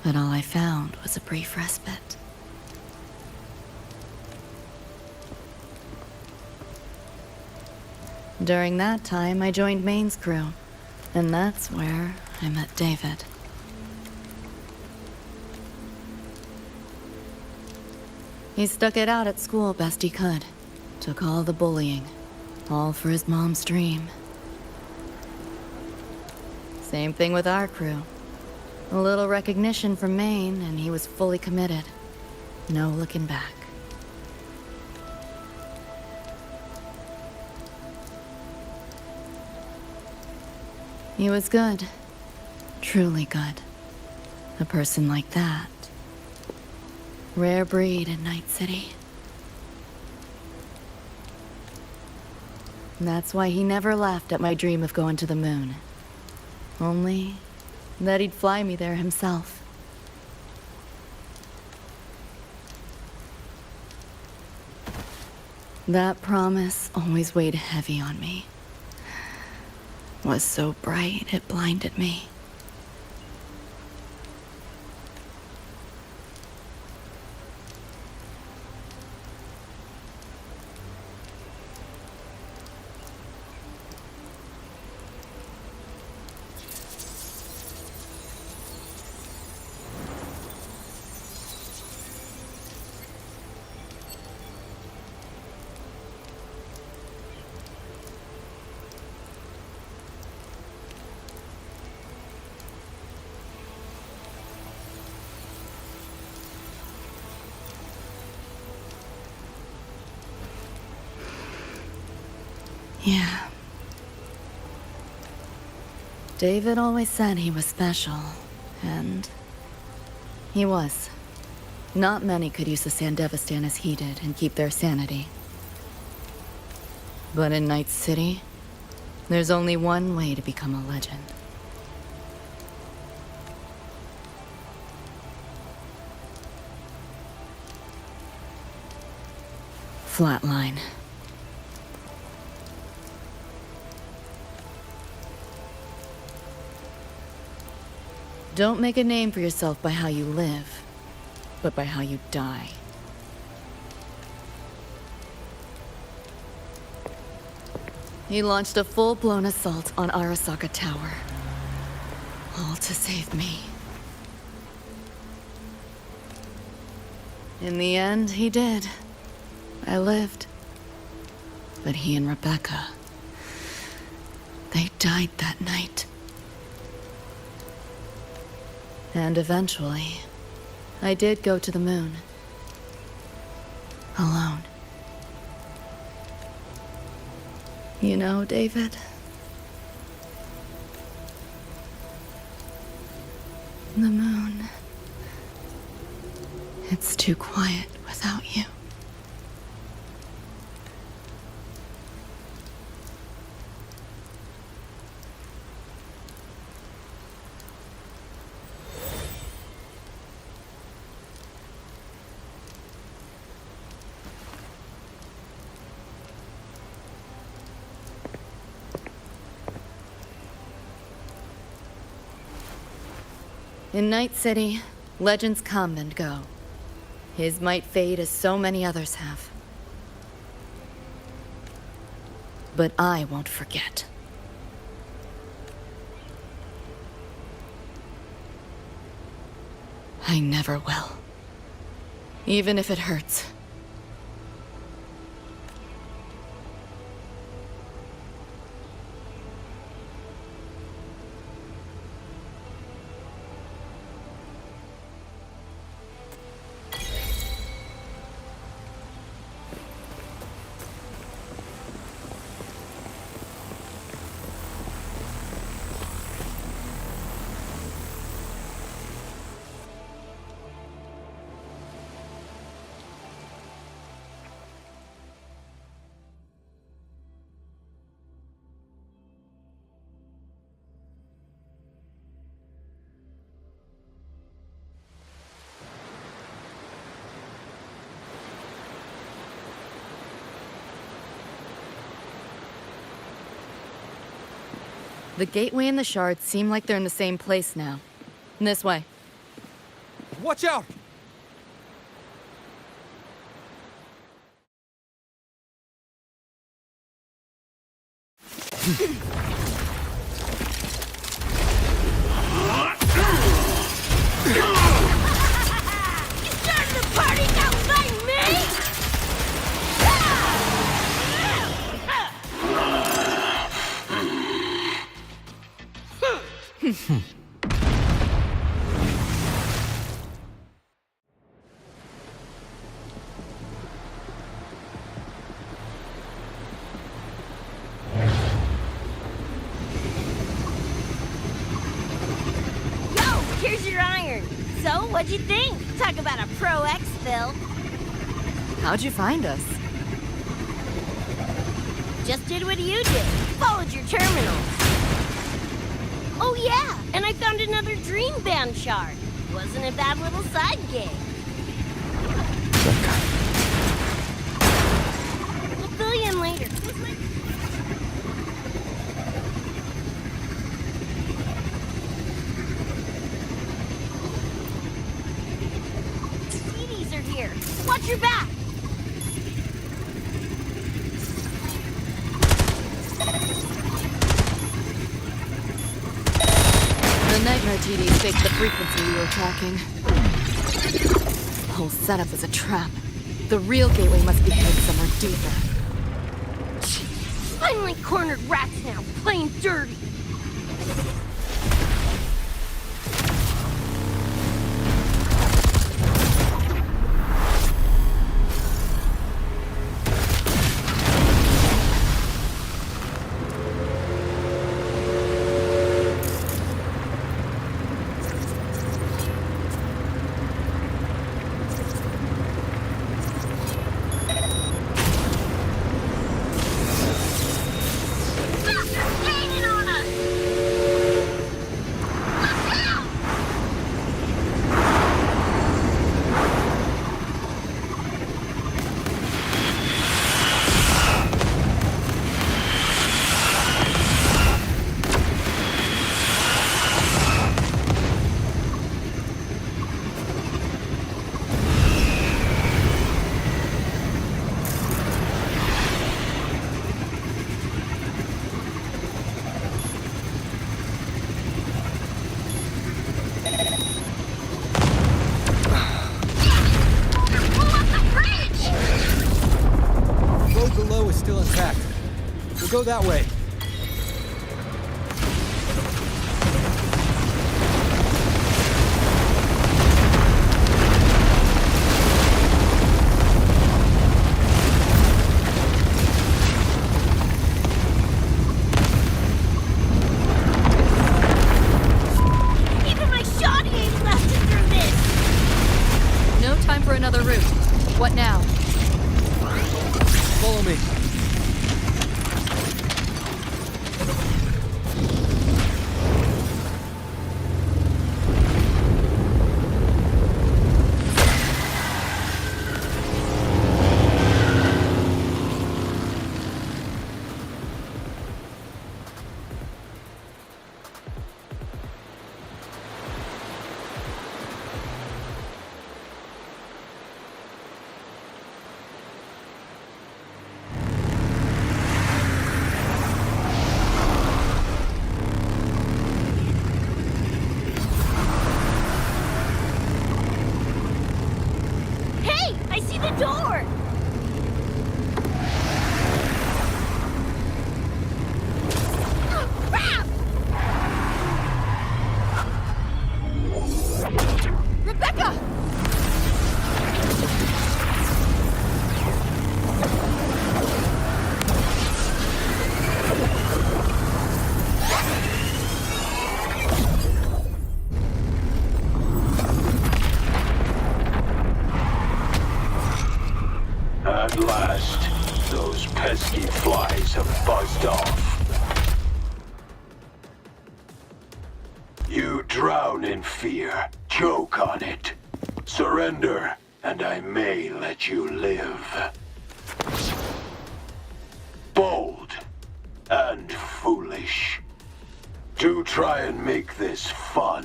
But all I found was a brief respite. During that time, I joined Maine's crew. And that's where I met David. He stuck it out at school best he could. Took all the bullying. All for his mom's dream. Same thing with our crew. A little recognition from Maine, and he was fully committed. No looking back. He was good. Truly good. A person like that. Rare breed in Night City. That's why he never laughed at my dream of going to the moon. Only that he'd fly me there himself. That promise always weighed heavy on me. Was so bright it blinded me. Yeah. David always said he was special, and he was. Not many could use the Sandevistan as he did and keep their sanity. But in Night City, there's only one way to become a legend. Flatline. Don't make a name for yourself by how you live, but by how you die. He launched a full-blown assault on Arasaka Tower. All to save me. In the end, he did. I lived. But he and Rebecca, they died that night. And eventually, I did go to the moon. Alone. You know, David? The moon. It's too quiet without you. In Night City, legends come and go. His might fade as so many others have. But I won't forget. I never will. Even if it hurts. The gateway and the shards seem like they're in the same place now. This way. Watch out! Starting the party, now fight me! Here's your iron. So, what'd you think? Talk about a pro exfil. How'd you find us? Just did what you did. Followed your terminals. Oh yeah, and I found another dream band shard. Wasn't a bad little side gig. I'll fill you in later. CDs are here. Watch your back. The nightmare TD faked the frequency we were tracking. The whole setup is a trap. The real gateway must be hidden somewhere deeper. Finally cornered rats now, playing dirty. Still intact. We'll go that way. Even my shoddy ain't lasted through this. No time for another route. What now? Follow me. I see the door! Oh, crap! Rebecca! At last, those pesky flies have buzzed off. You drown in fear, choke on it. Surrender, and I may let you live. Bold and foolish. To try and make this fun.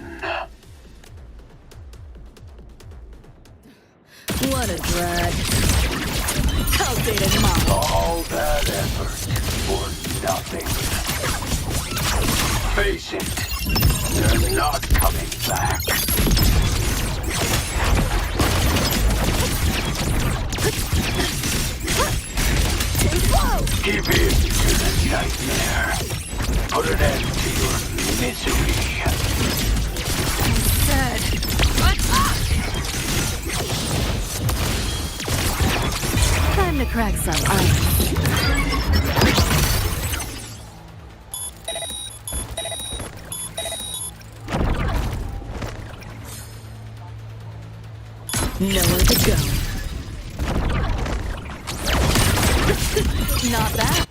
What a drag. Outdated model. All that effort for nothing. Face it, they're not coming back. Give in to the nightmare. Put an end to your misery. Said. Time to crack some ice. Nowhere to go. Not bad.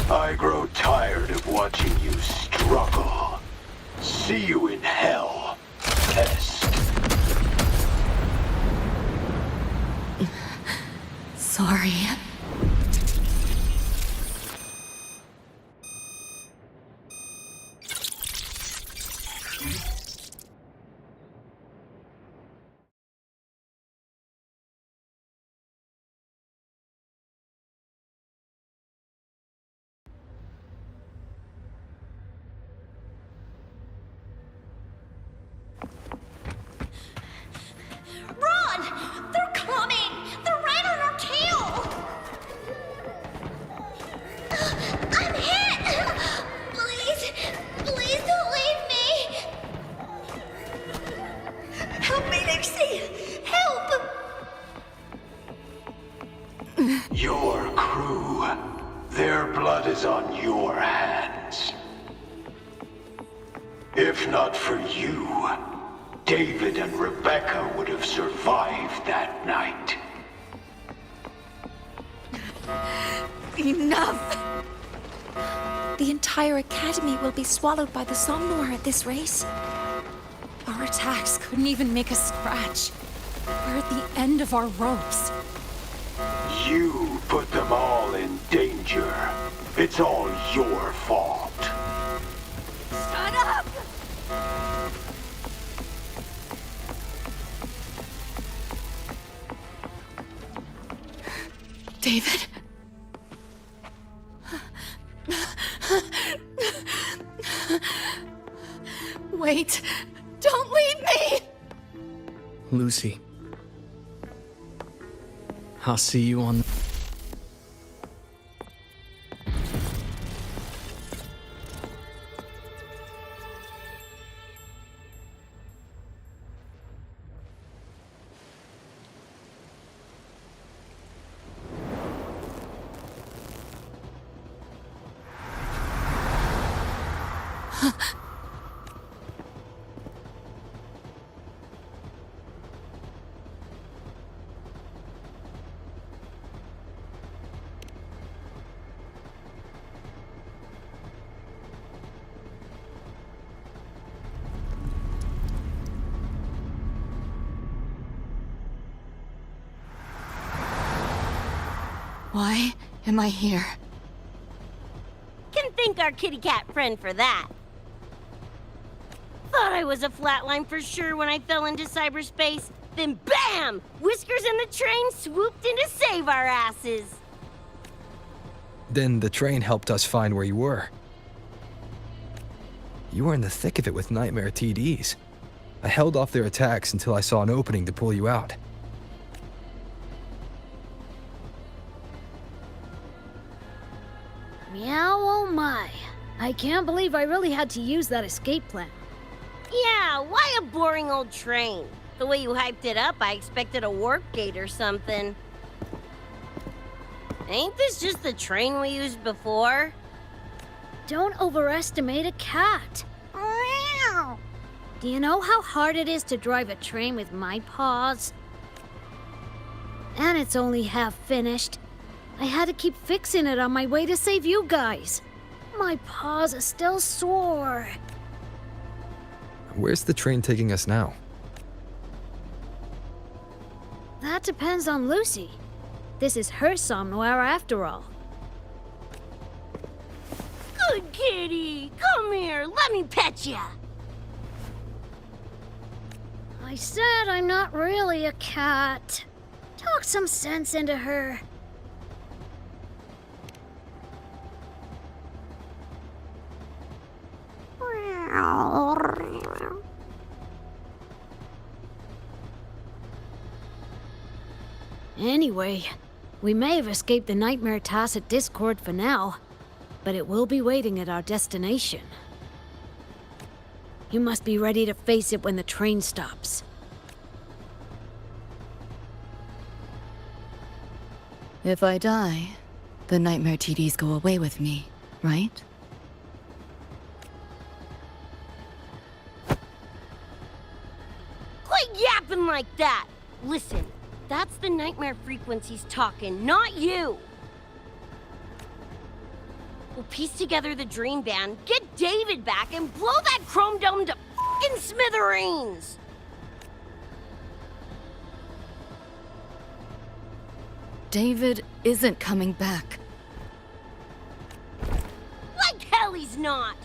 I grow tired of watching you struggle. See you in hell, Pest. Sorry. Run! They're coming! They're right on our tail! I'm hit! Please, please don't leave me! Help me, Lucy! Help! Your crew. Their blood is on your hands. If not for you, David and Rebecca would have survived that night. Enough! The entire academy will be swallowed by the Somnoir at this race. Our attacks couldn't even make a scratch. We're at the end of our ropes. You put them all in danger. It's all your fault. Shut up! David? Wait! Don't leave me! Lucy. I'll see you on... Why am I here? Can thank our kitty cat friend for that. Thought I was a flatline for sure when I fell into cyberspace. Then BAM! Whiskers and the train swooped in to save our asses. Then the train helped us find where you were. You were in the thick of it with Nightmare TDs. I held off their attacks until I saw an opening to pull you out. Meow, oh my. I can't believe I really had to use that escape plan. Yeah, why a boring old train? The way you hyped it up, I expected a warp gate or something. Ain't this just the train we used before? Don't overestimate a cat. Do you know how hard it is to drive a train with my paws? And it's only half finished. I had to keep fixing it on my way to save you guys. My paws are still sore. Where's the train taking us now? That depends on Lucy. This is her somnware after all. Good kitty! Come here, let me pet ya! I said I'm not really a cat. Talk some sense into her. Anyway, we may have escaped the Nightmare Tacit Discord for now, but it will be waiting at our destination. You must be ready to face it when the train stops. If I die, the Nightmare TDs go away with me, right? Quit yapping like that! Listen, that's the nightmare frequencies talking, not you! We'll piece together the dream band, get David back, and blow that chrome dome to f***ing smithereens! David isn't coming back. Like hell he's not!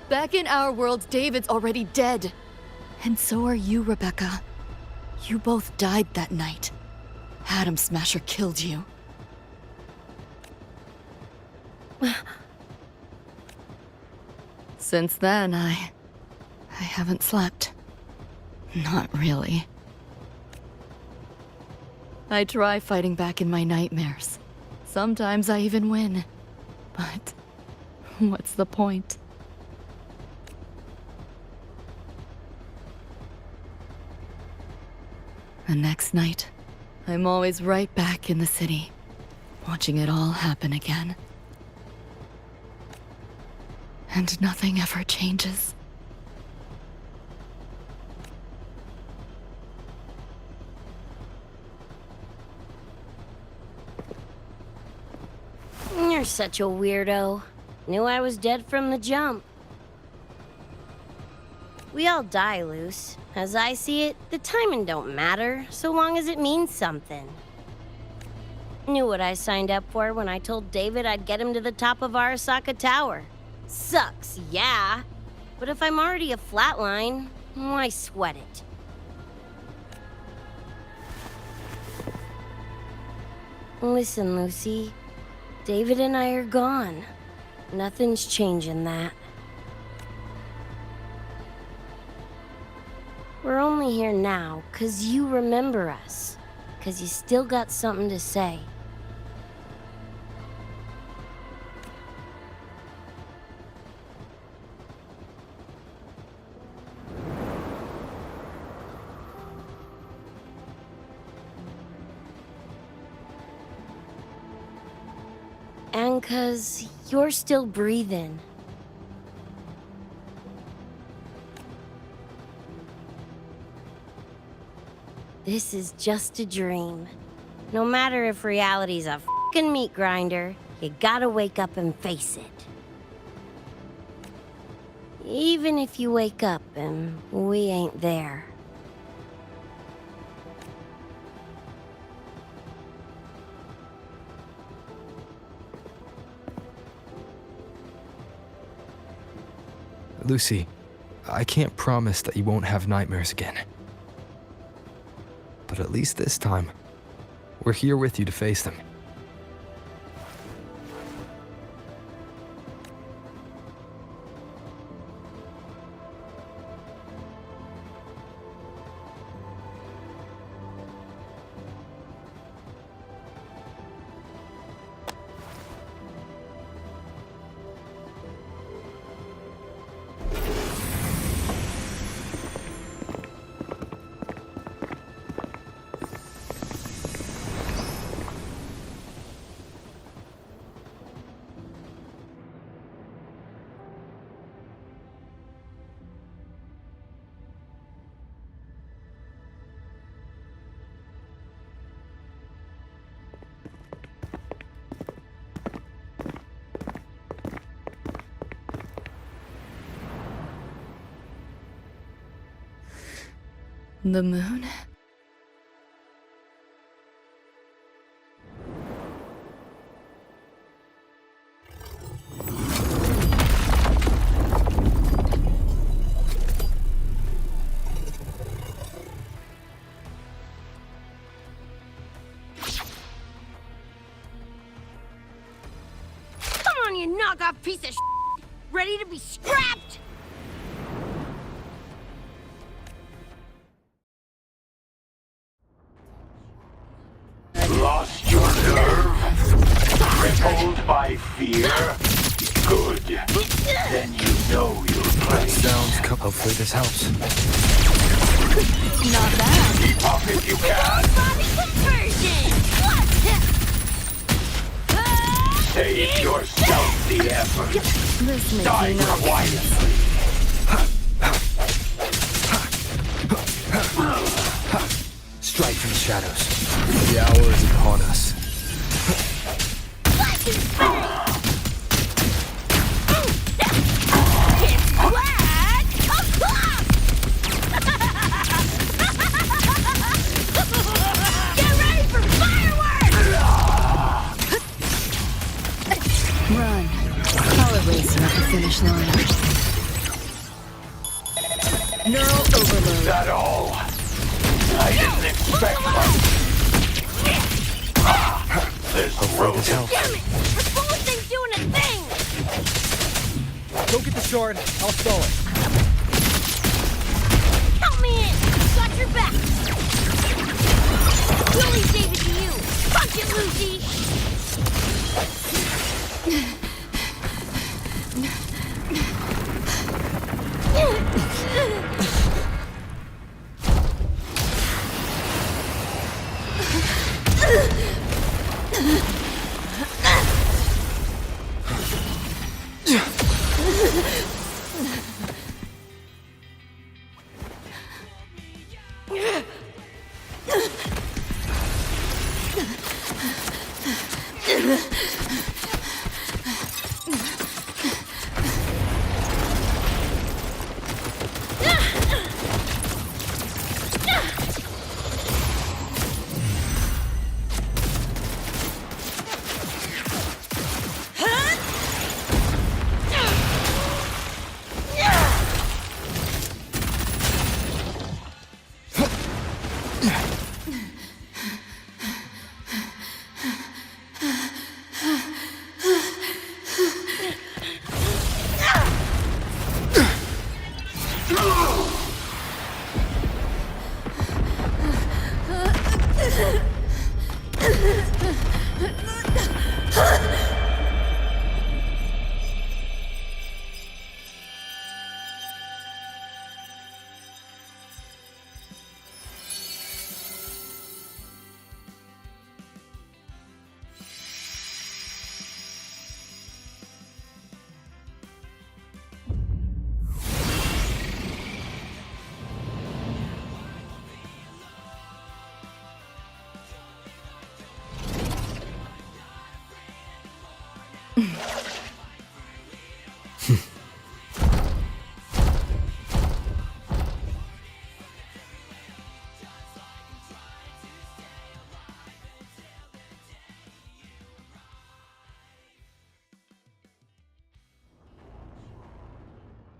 Back in our world, David's already dead. And so are you, Rebecca. You both died that night. Atom Smasher killed you. Since then, I haven't slept. Not really. I try fighting back in my nightmares. Sometimes I even win. But what's the point? The next night, I'm always right back in the city, watching it all happen again. And nothing ever changes. You're such a weirdo. Knew I was dead from the jump. We all die, Luce. As I see it, the timing don't matter, so long as it means something. Knew what I signed up for when I told David I'd get him to the top of Arasaka Tower. Sucks, yeah. But if I'm already a flatline, why sweat it? Listen, Lucy. David and I are gone. Nothing's changing that. We're only here now 'cause you remember us. 'Cause you still got something to say. And 'cause you're still breathing. This is just a dream. No matter if reality's a f***ing meat grinder, you gotta wake up and face it. Even if you wake up and we ain't there. Lucy, I can't promise that you won't have nightmares again. But at least this time, we're here with you to face them. The moon? Come on, you knockoff piece of ready to be scrapped? Lost your nerve? Crippled by fear? Good. Then you know your place. Hopefully this helps. Not bad. Keep up if you can. Body conversion! Save yourself the effort. This makes Die me nervous. quietly. Strike from the shadows. The hour is upon us. It's black! Get ready for fireworks! Run. Call it racing at the finish line. Neural overload. That all? I didn't expect much. This road is Damn it! This bullet thing's doing a thing! Go get the shard. I'll stall it. Help me in! Got your back! Willie gave it to you! Punch it, Lucy!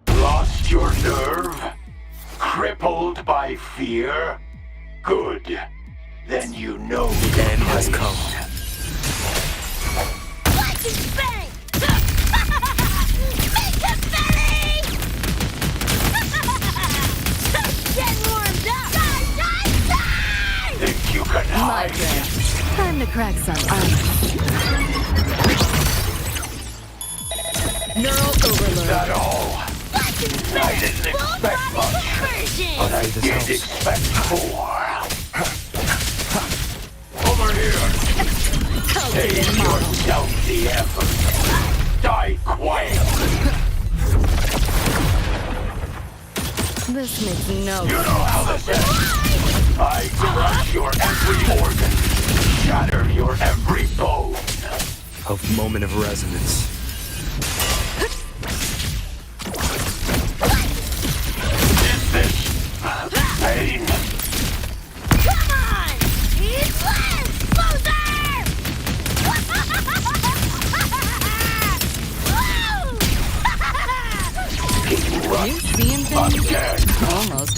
Lost your nerve? Crippled by fear? Good. Then you know the end has come. Lightning bang! Make it belly! Getting warmed up! Die! Think you can My hide? turn. Time to crack some ice. Neural overload. That all? I didn't expect much, but I did expect more. Over here! Save yourself the effort. Die quietly. This makes no You know how this ends. I crush your every organ, shatter your every bone. A moment of resonance. Is this pain?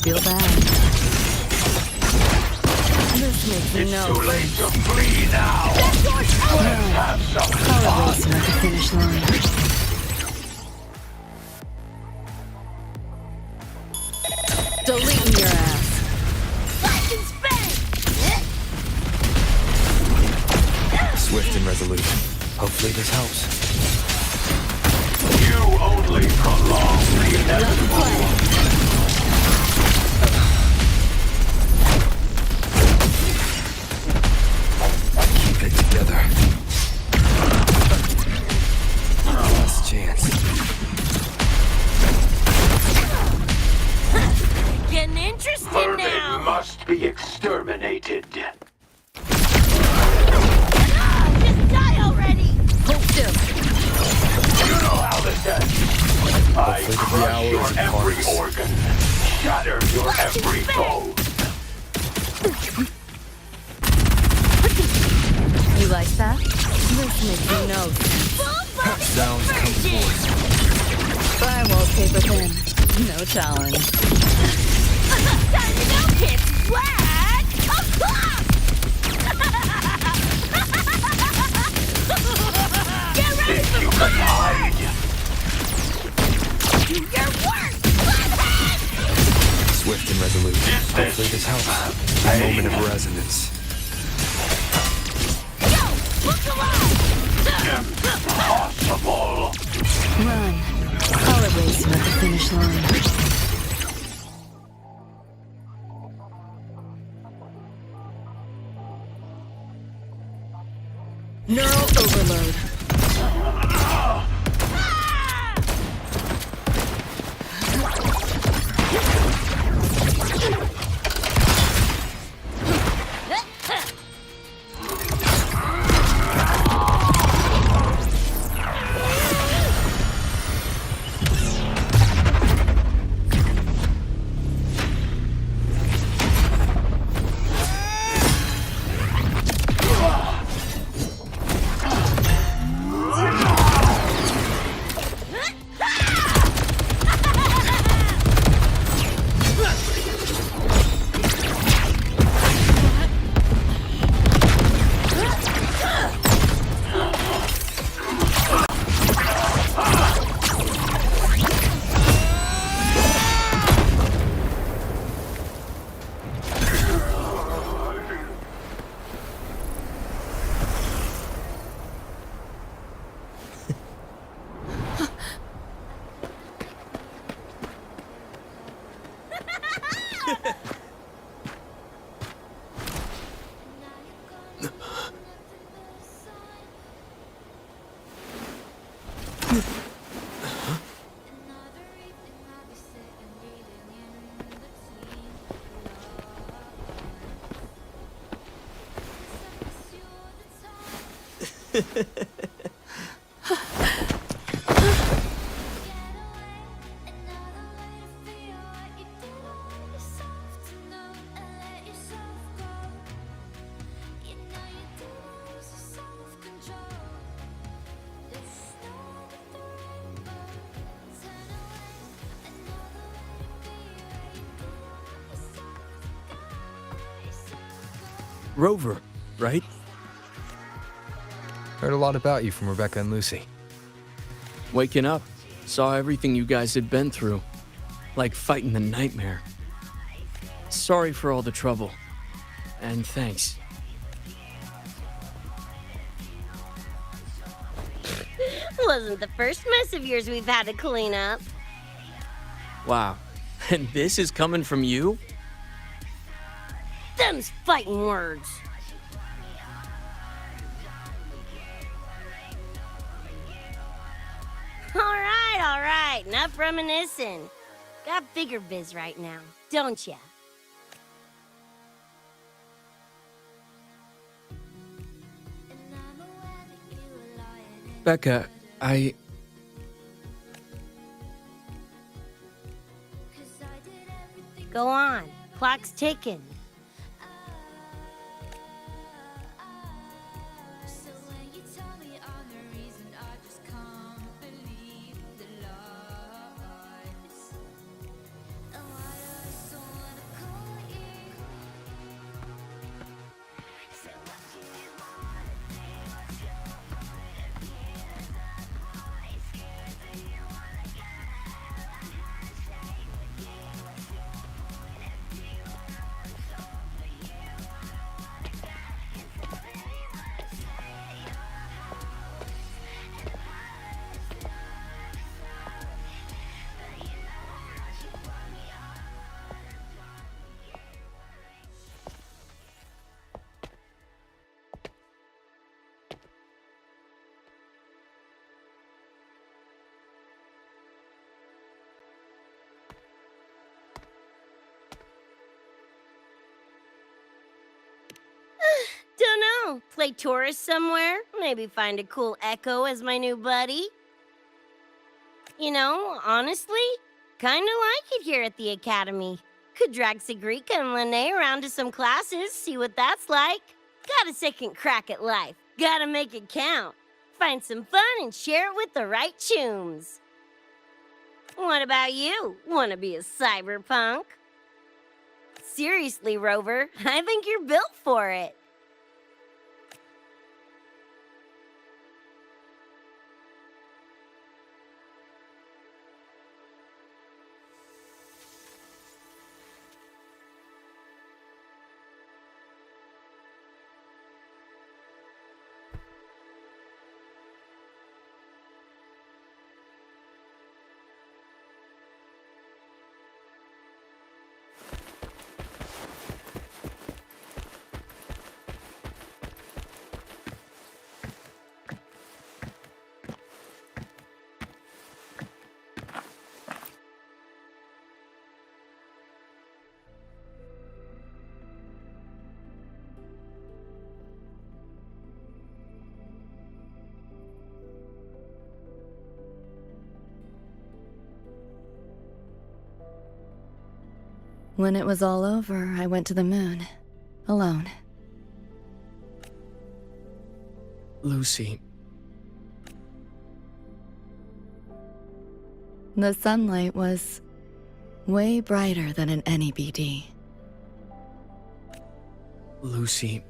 feel bad. This makes me know. Too late to flee now. Let's have some Color racing at the finish line. Deleting your ass. Swift and resolute. Hopefully this helps. You only prolong the inevitable. Keep it together. Last chance. Getting interested Vermin now. must be exterminated. Just die already. Hold still. You know how this ends. I crush your every organ, shatter your every bone. You like that? This makes me know. Sounds comfortable. Firewall paper thin. No challenge. Time to go, kids. Swag. Get ready for You can hide. do your work. Swift and resolute. Hopefully this helps. A moment of resonance. Look alive. Impossible. Run. Color racing at the finish line. Neural overload. Rover, right? Heard a lot about you from Rebecca and Lucy. Waking up, saw everything you guys had been through. Like fighting the nightmare. Sorry for all the trouble. And thanks. Wasn't the first mess of yours we've had to clean up. Wow. And this is coming from you? Them's fighting words. All right. Enough reminiscing. Got bigger biz right now, don't ya? Becca, Go on. Clock's ticking. know, play tourist somewhere. Maybe find a cool Echo as my new buddy. You know, honestly, kinda like it here at the Academy. Could drag Sigrika and Lene around to some classes, see what that's like. Got a second crack at life. Gotta make it count. Find some fun and share it with the right chooms. What about you? Wanna be a cyberpunk? Seriously, Rover, I think you're built for it. When it was all over, I went to the moon. Alone. Lucy, The sunlight was way brighter than in any BD. Lucy,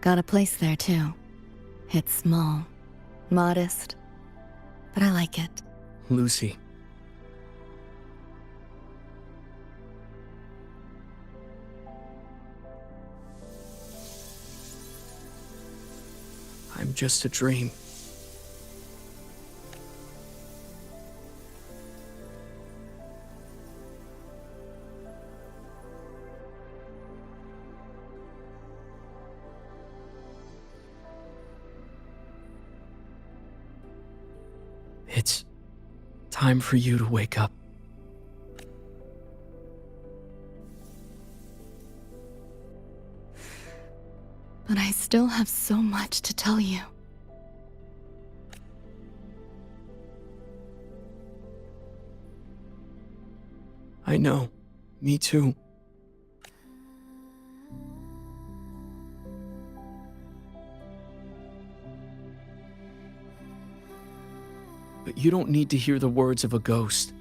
Got a place there too. It's small, modest, but I like it. Lucy. I'm just a dream. It's time for you to wake up. But I still have so much to tell you. I know. Me too. But you don't need to hear the words of a ghost.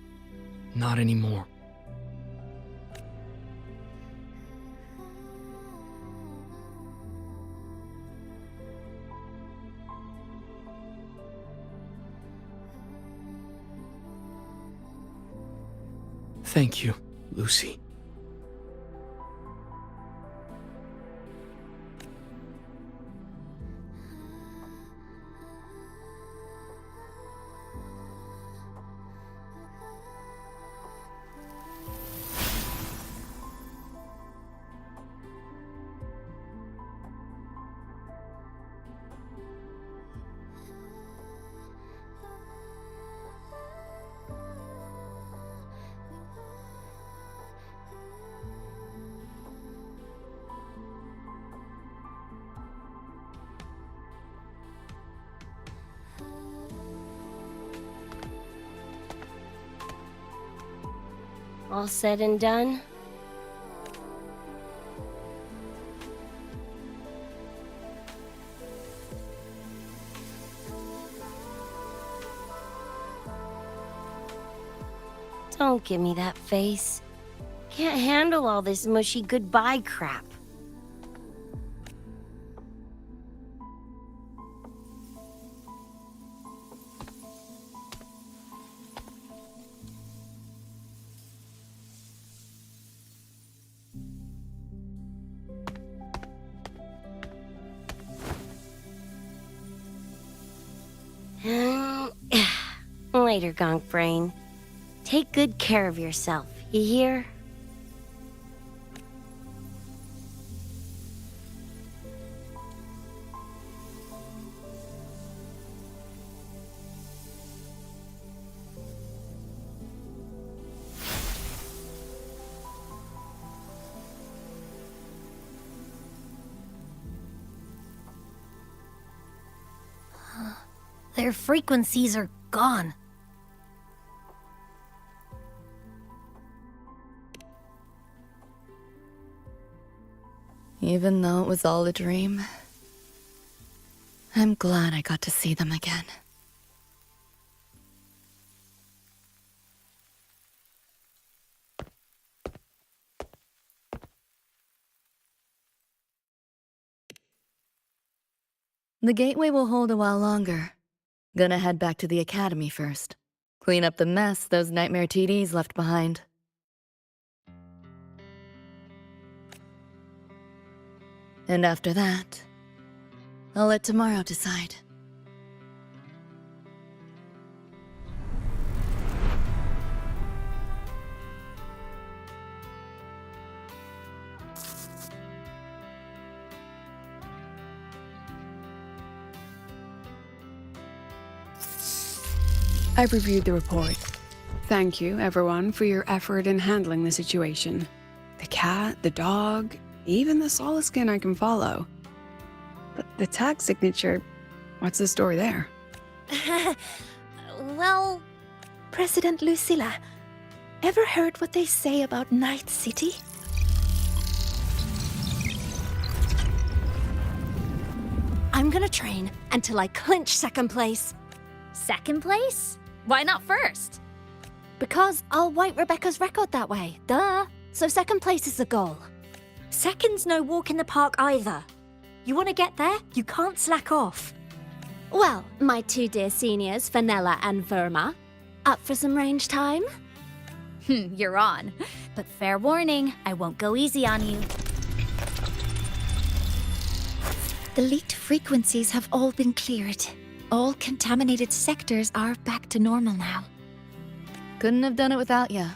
Not anymore. Thank you, Lucy. All said and done? Don't give me that face. Can't handle all this mushy goodbye crap. Later, Gonk Brain. Take good care of yourself, you hear? Their frequencies are gone. Even though it was all a dream, I'm glad I got to see them again. The gateway will hold a while longer. Gonna head back to the academy first. Clean up the mess those nightmare TDs left behind. And after that, I'll let tomorrow decide. I've reviewed the report. Thank you, everyone, for your effort in handling the situation. The cat, the dog, even the solid skin I can follow. But the tag signature, what's the story there? Well, President Lucilla, ever heard what they say about Night City? I'm gonna train until I clinch second place. Second place? Why not first? Because I'll wipe Rebecca's record that way. Duh. So second place is the goal. Second's no walk in the park either. You want to get there? You can't slack off. Well, my two dear seniors, Fenella and Verma, up for some range time? You're on. But fair warning, I won't go easy on you. The leaked frequencies have all been cleared. All contaminated sectors are back to normal now. Couldn't have done it without ya.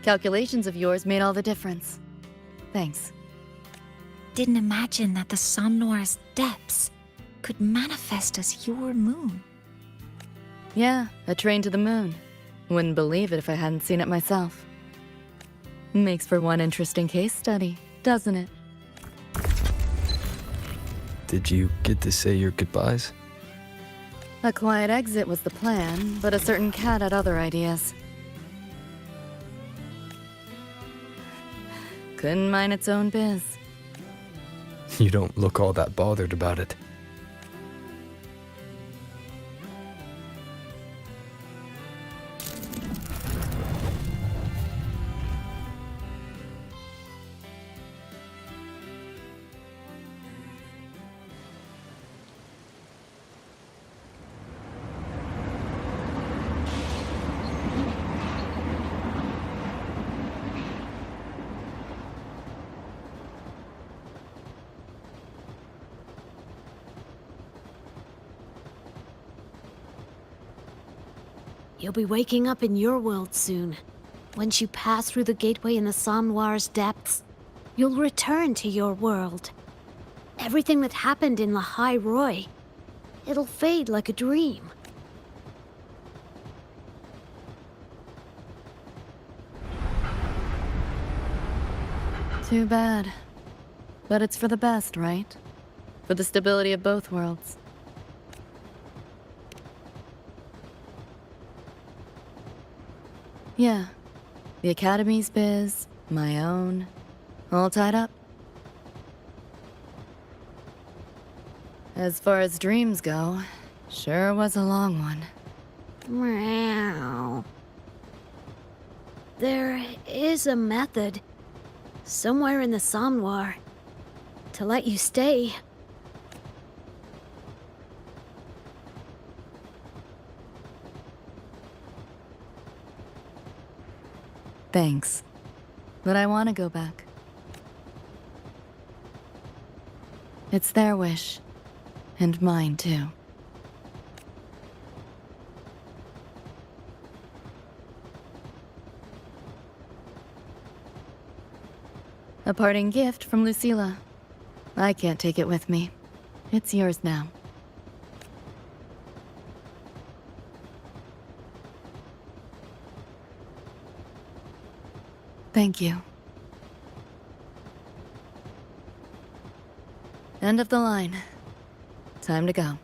Calculations of yours made all the difference. Thanks. Didn't imagine that the Somnoir's depths could manifest as your moon. Yeah, a train to the moon. Wouldn't believe it if I hadn't seen it myself. Makes for one interesting case study, doesn't it? Did you get to say your goodbyes? A quiet exit was the plan, but a certain cat had other ideas. Couldn't mind its own biz. You don't look all that bothered about it. You'll be waking up in your world soon. Once you pass through the gateway in the Somnoir's depths, you'll return to your world. Everything that happened in La High Roy, it'll fade like a dream. Too bad. But it's for the best, right? For the stability of both worlds. Yeah. The Academy's biz, my own, all tied up. As far as dreams go, sure was a long one. Meow. There is a method, somewhere in the Somnoir, to let you stay. Thanks. But I want to go back. It's their wish. And mine, too. A parting gift from Lucilla. I can't take it with me. It's yours now. Thank you. End of the line. Time to go.